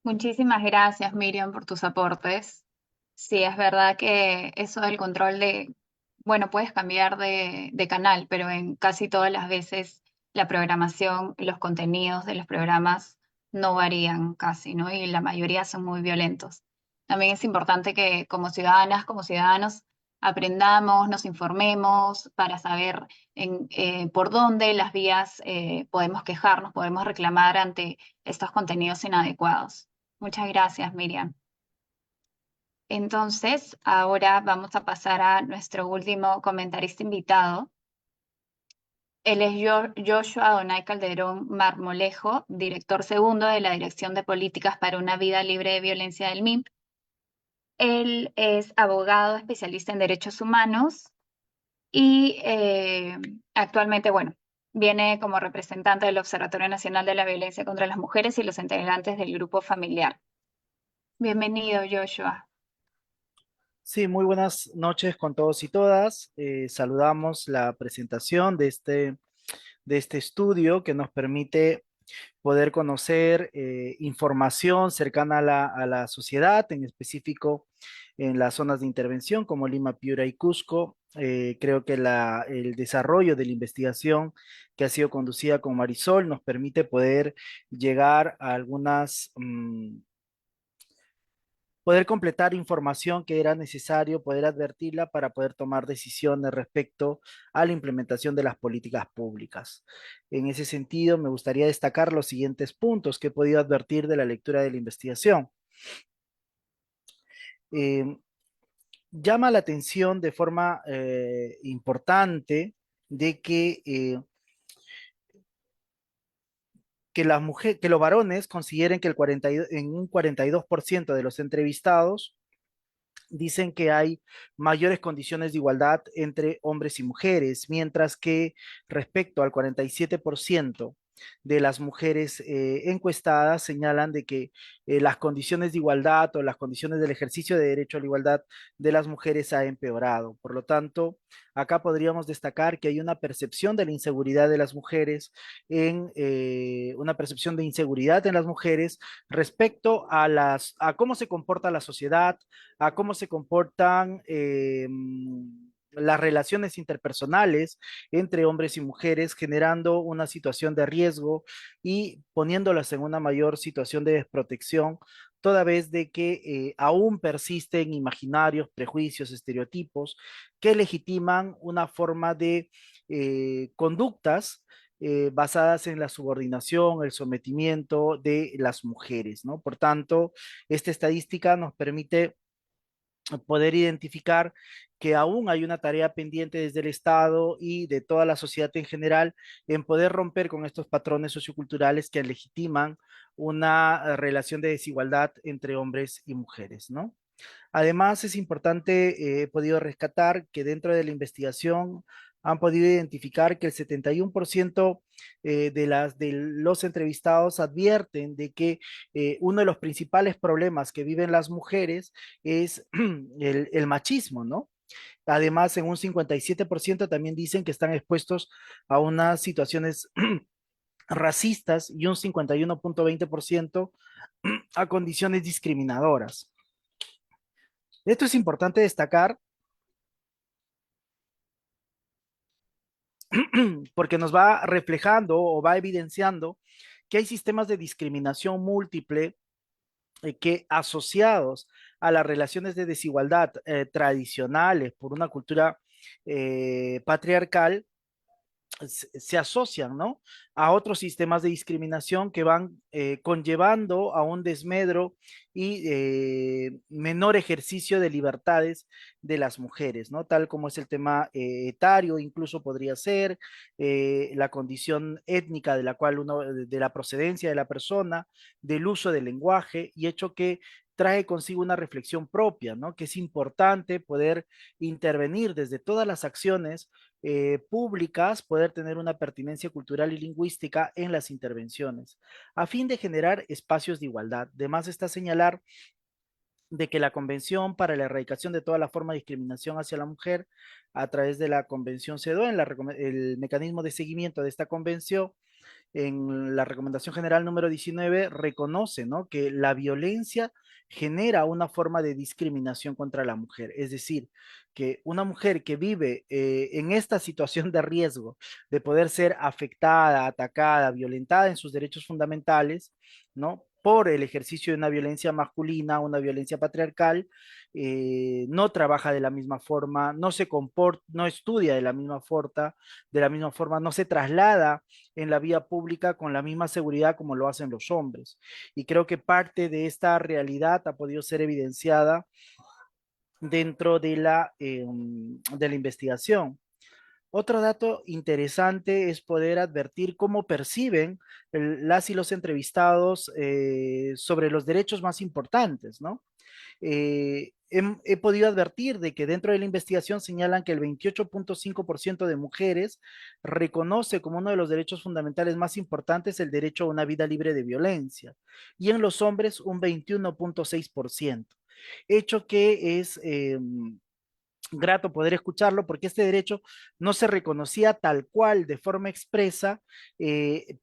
Muchísimas gracias, Miriam, por tus aportes. Sí, es verdad que eso del control bueno, puedes cambiar de canal, pero en casi todas las veces la programación, los contenidos de los programas no varían casi, ¿no? Y la mayoría son muy violentos. También es importante que como ciudadanas, como ciudadanos, aprendamos, nos informemos para saber por dónde las vías podemos quejarnos, podemos reclamar ante estos contenidos inadecuados. Muchas gracias, Miriam. Entonces, ahora vamos a pasar a nuestro último comentarista invitado. Él es Joshua Donay Calderón Marmolejo, director segundo de la Dirección de Políticas para una Vida Libre de Violencia del MIP. Él es abogado especialista en derechos humanos y actualmente, bueno, viene como representante del Observatorio Nacional de la Violencia contra las Mujeres y los integrantes del grupo familiar. Bienvenido, Joshua. Sí, muy buenas noches con todos y todas. Saludamos la presentación de este estudio que nos permite poder conocer información cercana a la sociedad, en específico en las zonas de intervención como Lima, Piura y Cusco. Creo que el desarrollo de la investigación que ha sido conducida con Marisol nos permite poder llegar a poder completar información que era necesario poder advertirla para poder tomar decisiones respecto a la implementación de las políticas públicas. En ese sentido, me gustaría destacar los siguientes puntos que he podido advertir de la lectura de la investigación. Eh, Llama la atención de forma importante de que las mujeres, que los varones consideren que en un 42% de los entrevistados dicen que hay mayores condiciones de igualdad entre hombres y mujeres, mientras que respecto al 47% de las mujeres encuestadas señalan de que las condiciones de igualdad o las condiciones del ejercicio de derecho a la igualdad de las mujeres ha empeorado. Por lo tanto, acá podríamos destacar que hay una percepción de la inseguridad de las mujeres una percepción de inseguridad en las mujeres respecto a cómo se comporta la sociedad, a cómo se comportan las relaciones interpersonales entre hombres y mujeres, generando una situación de riesgo y poniéndolas en una mayor situación de desprotección, toda vez de que aún persisten imaginarios, prejuicios, estereotipos que legitiman una forma de conductas basadas en la subordinación, el sometimiento de las mujeres, ¿no? Por tanto, esta estadística nos permite poder identificar que aún hay una tarea pendiente desde el Estado y de toda la sociedad en general en poder romper con estos patrones socioculturales que legitiman una relación de desigualdad entre hombres y mujeres, ¿no? Además, es importante, he podido rescatar que dentro de la investigación han podido identificar que el 71% de los entrevistados advierten de que uno de los principales problemas que viven las mujeres es el machismo, ¿no? Además, en un 57% también dicen que están expuestos a unas situaciones racistas y un 51,20% a condiciones discriminadoras. Esto es importante destacar porque nos va reflejando o va evidenciando que hay sistemas de discriminación múltiple que asociados a las relaciones de desigualdad tradicionales por una cultura patriarcal se asocian, ¿no? A otros sistemas de discriminación que van conllevando a un desmedro y menor ejercicio de libertades de las mujeres, ¿no? Tal como es el tema etario, incluso podría ser la condición étnica de la cual de la procedencia de la persona, del uso del lenguaje, y hecho que trae consigo una reflexión propia, ¿no? Que es importante poder intervenir desde todas las acciones públicas, poder tener una pertinencia cultural y lingüística en las intervenciones, a fin de generar espacios de igualdad. Además, está señalar de que la Convención para la Erradicación de toda la forma de discriminación hacia la mujer, a través de la Convención CEDAW, el mecanismo de seguimiento de esta convención, en la recomendación general número 19 reconoce, ¿no?, que la violencia genera una forma de discriminación contra la mujer. Es decir, que una mujer que vive en esta situación de riesgo de poder ser afectada, atacada, violentada en sus derechos fundamentales, ¿no?, por el ejercicio de una violencia masculina, una violencia patriarcal, no trabaja de la misma forma, no se comporta, no estudia de la misma forma, no se traslada en la vía pública con la misma seguridad como lo hacen los hombres. Y creo que parte de esta realidad ha podido ser evidenciada dentro de la investigación. Otro dato interesante es poder advertir cómo perciben las y los entrevistados sobre los derechos más importantes, ¿no? He podido advertir de que dentro de la investigación señalan que el 28.5% de mujeres reconoce como uno de los derechos fundamentales más importantes el derecho a una vida libre de violencia, y en los hombres un 21.6%, hecho que es grato poder escucharlo, porque este derecho no se reconocía tal cual de forma expresa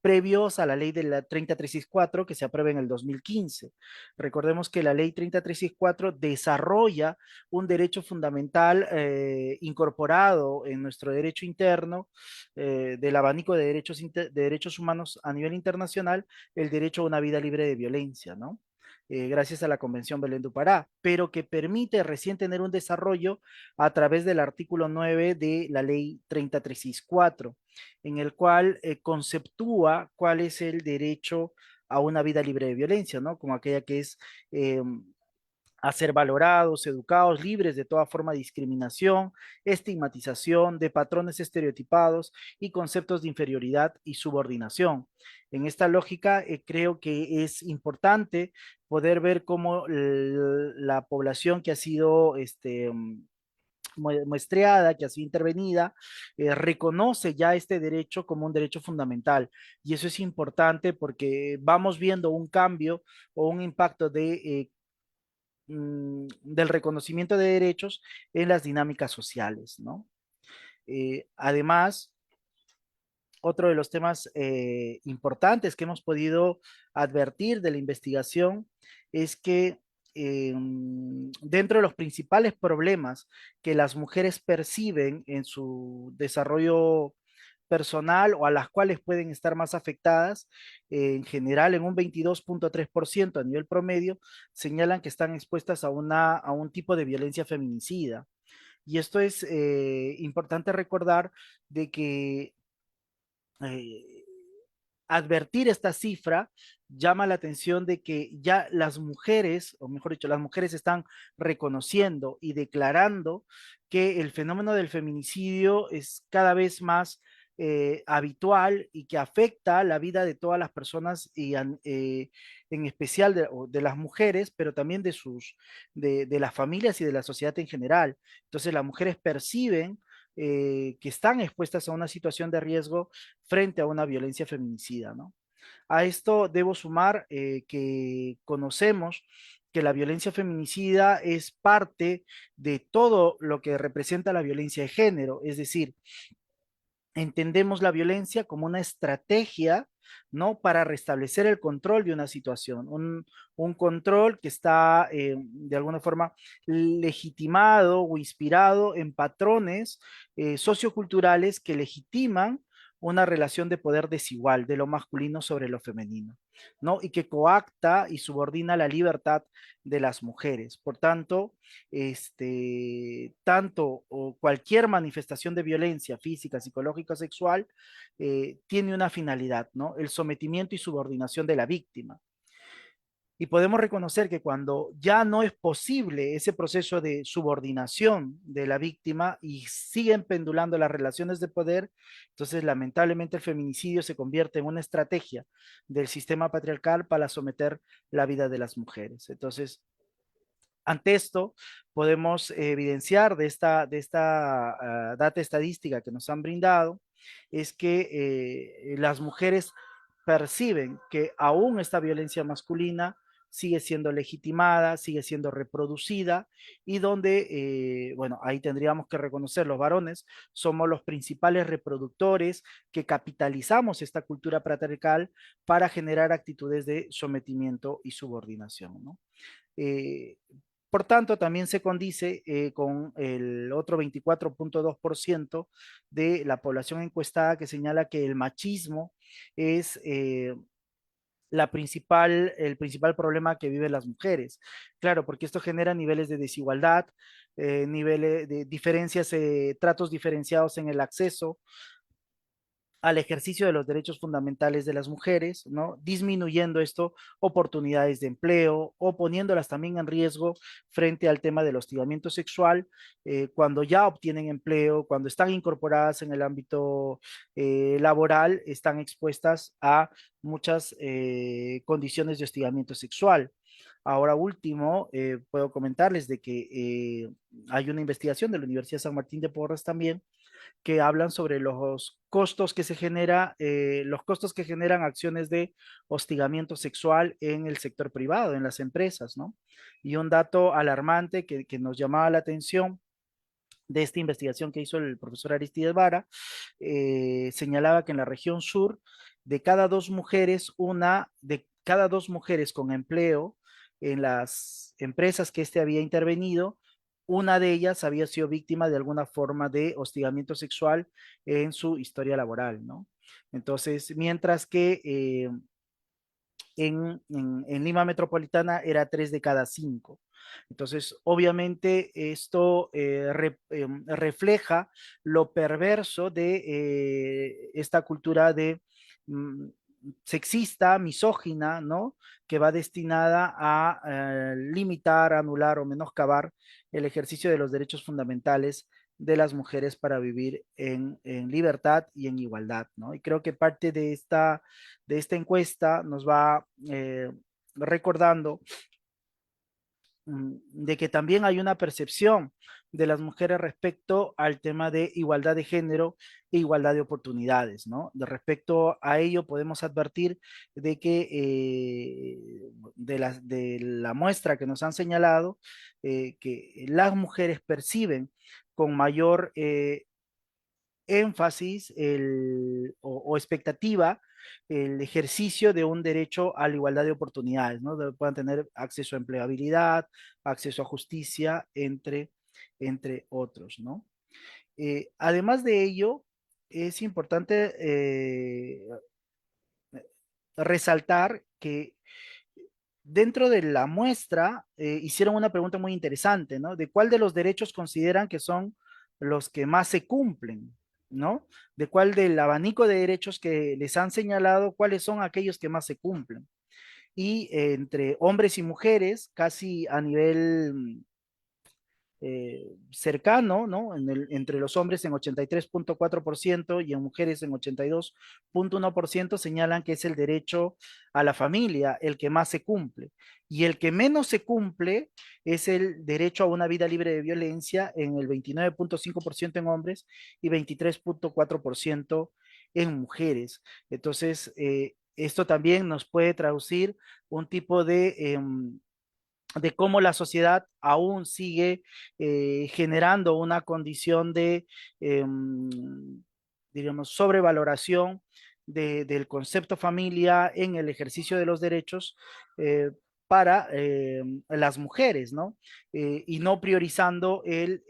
previos a la ley de la 30364 que se aprueba en el 2015. Recordemos que la ley 30364 desarrolla un derecho fundamental incorporado en nuestro derecho interno del abanico de derechos humanos a nivel internacional, el derecho a una vida libre de violencia, ¿no? Gracias a la Convención Belén do Pará, pero que permite recién tener un desarrollo a través del artículo 9 de la ley 30364, en el cual conceptúa cuál es el derecho a una vida libre de violencia, ¿no? Como aquella que es a ser valorados, educados, libres de toda forma de discriminación, estigmatización, de patrones estereotipados y conceptos de inferioridad y subordinación. En esta lógica, creo que es importante poder ver cómo la población que ha sido muestreada, que ha sido intervenida, reconoce ya este derecho como un derecho fundamental. Y eso es importante porque vamos viendo un cambio o un impacto del reconocimiento de derechos en las dinámicas sociales, ¿no? Además, otro de los temas importantes que hemos podido advertir de la investigación es que dentro de los principales problemas que las mujeres perciben en su desarrollo personal o a las cuales pueden estar más afectadas, en general en un 22.3% a nivel promedio, señalan que están expuestas a un tipo de violencia feminicida. Y esto es importante recordar de que eh, advertir esta cifra llama la atención de que ya las mujeres, o mejor dicho, las mujeres están reconociendo y declarando que el fenómeno del feminicidio es cada vez más habitual y que afecta la vida de todas las personas y en especial de las mujeres, pero también de las familias y de la sociedad en general. Entonces las mujeres perciben que están expuestas a una situación de riesgo frente a una violencia feminicida, ¿no? A esto debo sumar que conocemos que la violencia feminicida es parte de todo lo que representa la violencia de género, es decir, entendemos la violencia como una estrategia, ¿no?, para restablecer el control de una situación, un control que está de alguna forma legitimado o inspirado en patrones socioculturales que legitiman una relación de poder desigual de lo masculino sobre lo femenino, ¿no? Y que coacta y subordina la libertad de las mujeres. Por tanto, tanto o cualquier manifestación de violencia física, psicológica, sexual, tiene una finalidad, ¿no? El sometimiento y subordinación de la víctima. Y podemos reconocer que cuando ya no es posible ese proceso de subordinación de la víctima y siguen pendulando las relaciones de poder, entonces lamentablemente el feminicidio se convierte en una estrategia del sistema patriarcal para someter la vida de las mujeres. Entonces, ante esto, podemos evidenciar de esta data estadística que nos han brindado, es que las mujeres perciben que aún esta violencia masculina sigue siendo legitimada, sigue siendo reproducida y donde, bueno, ahí tendríamos que reconocer los varones, somos los principales reproductores que capitalizamos esta cultura patriarcal para generar actitudes de sometimiento y subordinación, ¿no? Eh, por tanto, también se condice con el otro 24.2% de la población encuestada que señala que el machismo es el principal problema que viven las mujeres. Claro, porque esto genera niveles de desigualdad, niveles de diferencias, tratos diferenciados en el acceso al ejercicio de los derechos fundamentales de las mujeres, ¿no? Disminuyendo esto oportunidades de empleo o poniéndolas también en riesgo frente al tema del hostigamiento sexual, cuando ya obtienen empleo, cuando están incorporadas en el ámbito laboral, están expuestas a muchas condiciones de hostigamiento sexual. Ahora último, puedo comentarles de que hay una investigación de la Universidad San Martín de Porres también que hablan sobre los costos que se genera, los costos que generan acciones de hostigamiento sexual en el sector privado, en las empresas, ¿no? Y un dato alarmante que nos llamaba la atención de esta investigación que hizo el profesor Aristides Vara, señalaba que en la región sur, de cada dos mujeres con empleo en las empresas que este había intervenido, una de ellas había sido víctima de alguna forma de hostigamiento sexual en su historia laboral, ¿no? Entonces, mientras que en Lima Metropolitana era 3 de cada 5. Entonces, obviamente, esto refleja lo perverso de esta cultura de mm, sexista, misógina, ¿no? Que va destinada a limitar, anular o menoscabar el ejercicio de los derechos fundamentales de las mujeres para vivir en libertad y en igualdad, ¿no? Y creo que parte de esta encuesta nos va recordando de que también hay una percepción de las mujeres respecto al tema de igualdad de género e igualdad de oportunidades, ¿no? De respecto a ello podemos advertir de que de la muestra que nos han señalado, que las mujeres perciben con mayor énfasis o expectativa el ejercicio de un derecho a la igualdad de oportunidades, ¿no? De puedan tener acceso a empleabilidad, acceso a justicia, entre otros, ¿no? Además de ello, es importante resaltar que dentro de la muestra hicieron una pregunta muy interesante, ¿no? De cuál de los derechos consideran que son los que más se cumplen, ¿no? De cuál del abanico de derechos que les han señalado, cuáles son aquellos que más se cumplen. Y entre hombres y mujeres, casi a nivel cercano, ¿no? Entre los hombres en 83.4% y en mujeres en 82.1% señalan que es el derecho a la familia el que más se cumple. Y el que menos se cumple es el derecho a una vida libre de violencia en el 29.5% en hombres y 23.4% en mujeres. Entonces, esto también nos puede traducir un tipo de cómo la sociedad aún sigue generando una condición de, diríamos, sobrevaloración del concepto familia en el ejercicio de los derechos para las mujeres, ¿no? Y no priorizando el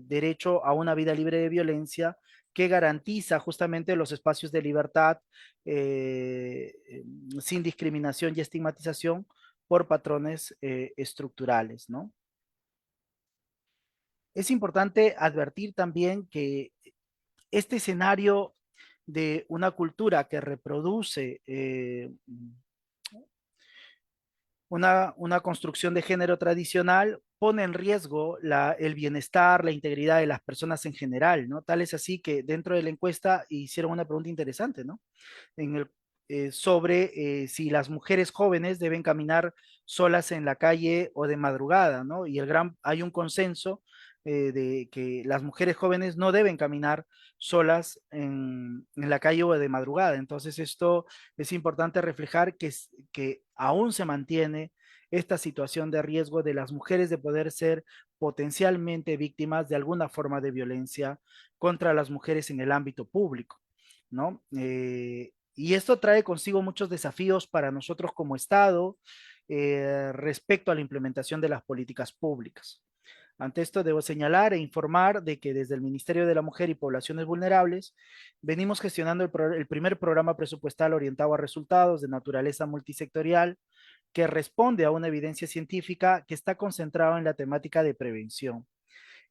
derecho a una vida libre de violencia que garantiza justamente los espacios de libertad sin discriminación y estigmatización por patrones estructurales, ¿no? Es importante advertir también que este escenario de una cultura que reproduce una construcción de género tradicional pone en riesgo el bienestar, la integridad de las personas en general, ¿no? Tal es así que dentro de la encuesta hicieron una pregunta interesante, ¿no? En el, sobre si las mujeres jóvenes deben caminar solas en la calle o de madrugada, ¿no? Y hay un consenso de que las mujeres jóvenes no deben caminar solas en la calle o de madrugada. Entonces esto es importante reflejar que aún se mantiene esta situación de riesgo de las mujeres de poder ser potencialmente víctimas de alguna forma de violencia contra las mujeres en el ámbito público, ¿no? Y esto trae consigo muchos desafíos para nosotros como Estado respecto a la implementación de las políticas públicas. Ante esto debo señalar e informar de que desde el Ministerio de la Mujer y Poblaciones Vulnerables venimos gestionando el primer programa presupuestal orientado a resultados de naturaleza multisectorial que responde a una evidencia científica que está concentrado en la temática de prevención.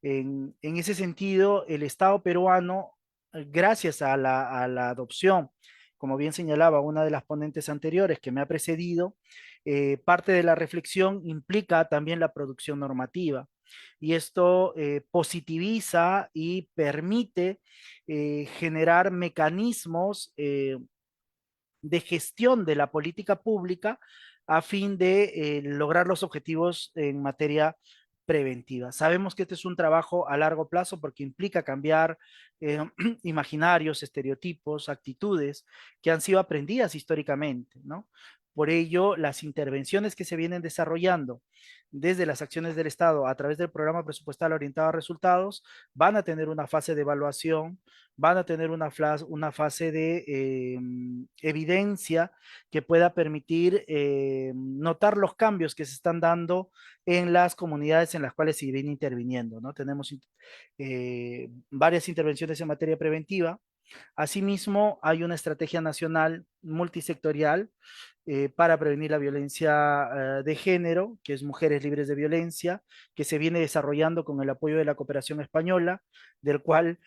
En ese sentido, el Estado peruano, gracias a la adopción, como bien señalaba una de las ponentes anteriores que me ha precedido, parte de la reflexión implica también la producción normativa. Y esto positiviza y permite generar mecanismos de gestión de la política pública a fin de lograr los objetivos en materia preventiva. Sabemos que este es un trabajo a largo plazo porque implica cambiar imaginarios, estereotipos, actitudes que han sido aprendidas históricamente, ¿no? Por ello, las intervenciones que se vienen desarrollando desde las acciones del Estado a través del programa presupuestal orientado a resultados van a tener una fase de evaluación, van a tener una fase de evidencia que pueda permitir notar los cambios que se están dando en las comunidades en las cuales se viene interviniendo, ¿no? Tenemos varias intervenciones en materia preventiva. Asimismo, hay una estrategia nacional multisectorial para prevenir la violencia de género, que es Mujeres Libres de Violencia, que se viene desarrollando con el apoyo de la cooperación española, del cual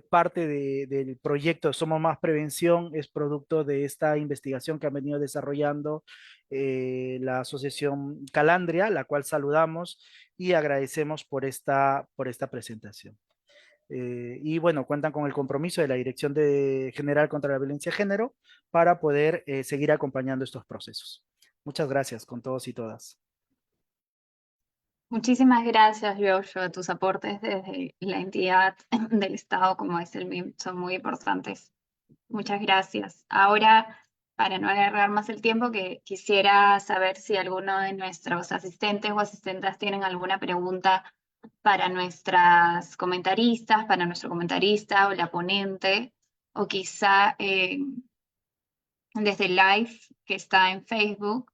parte del proyecto Somos Más Prevención es producto de esta investigación que han venido desarrollando la asociación Calandria, la cual saludamos y agradecemos por esta presentación. Y bueno, cuentan con el compromiso de la Dirección General contra la Violencia de Género para poder seguir acompañando estos procesos. Muchas gracias con todos y todas. Muchísimas gracias, Joshua. Tus aportes desde la entidad del Estado como es el MIM son muy importantes. Muchas gracias. Ahora, para no alargar más el tiempo, que quisiera saber si alguno de nuestros asistentes o asistentas tienen alguna pregunta para nuestras comentaristas, para nuestro comentarista o la ponente, o quizá desde el live que está en Facebook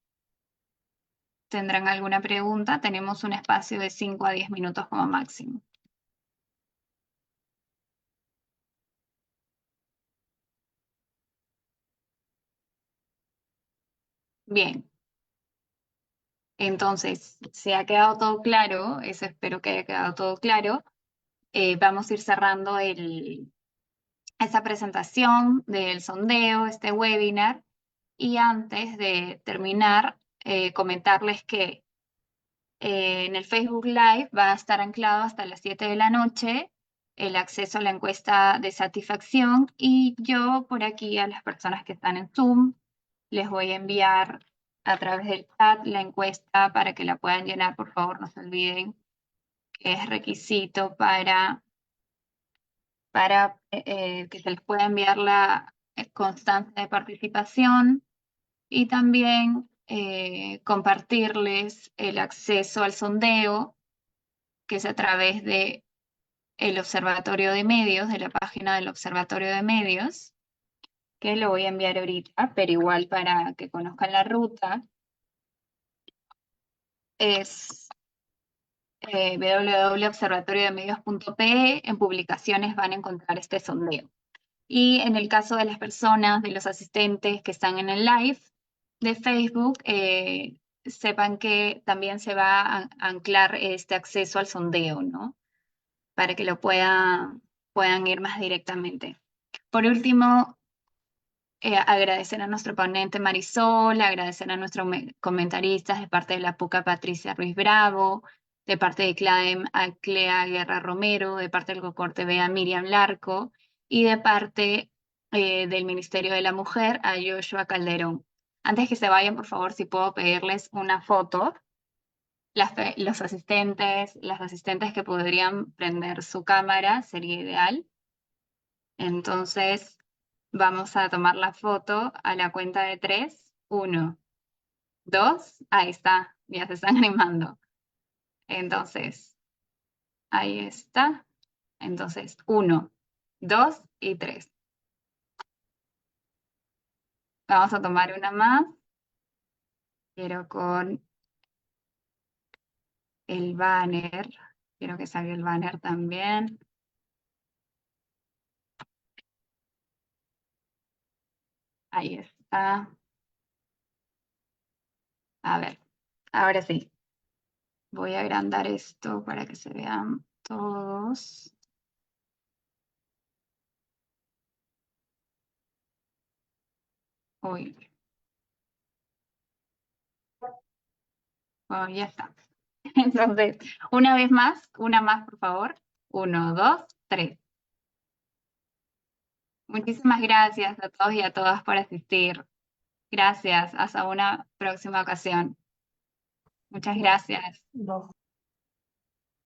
tendrán alguna pregunta. Tenemos un espacio de 5 a 10 minutos como máximo. Bien. Entonces, si ha quedado todo claro, eso espero que haya quedado todo claro, vamos a ir cerrando esa presentación del sondeo, este webinar, y antes de terminar, comentarles que en el Facebook Live va a estar anclado hasta las 7 de la noche el acceso a la encuesta de satisfacción, y yo por aquí a las personas que están en Zoom les voy a enviar a través del chat la encuesta para que la puedan llenar. Por favor, no se olviden que es requisito para que se les pueda enviar la constancia de participación, y también compartirles el acceso al sondeo, que es a través de el Observatorio de Medios, de la página del Observatorio de Medios, que lo voy a enviar ahorita, pero igual para que conozcan la ruta, es www.observatoriodemedios.pe. En publicaciones van a encontrar este sondeo. Y en el caso de las personas, de los asistentes que están en el live de Facebook, sepan que también se va a anclar este acceso al sondeo, ¿no? Para que lo puedan ir más directamente. Por último, agradecer a nuestro ponente Marisol, agradecer a nuestros comentaristas de parte de la PUCA Patricia Ruiz Bravo, de parte de CLADEM a Clea Guerra Romero, de parte del COCOR TV a Miriam Larco, y de parte del Ministerio de la Mujer a Joshua Calderón. Antes que se vayan, por favor, si puedo pedirles una foto. Los asistentes, las asistentes que podrían prender su cámara, sería ideal. Entonces, vamos a tomar la foto a la cuenta de 3. 1, 2, ahí está. ya se están animando. Entonces, ahí está. Entonces, 1, 2 y 3. Vamos a tomar una más. Quiero con el banner. Quiero que salga el banner también. Ahí está. A ver, ahora sí. Voy a agrandar esto para que se vean todos. Uy. Oh, ya está. Entonces, una vez más, una más, por favor. 1, 2, 3. Muchísimas gracias a todos y a todas por asistir. Gracias. Hasta una próxima ocasión. Muchas gracias.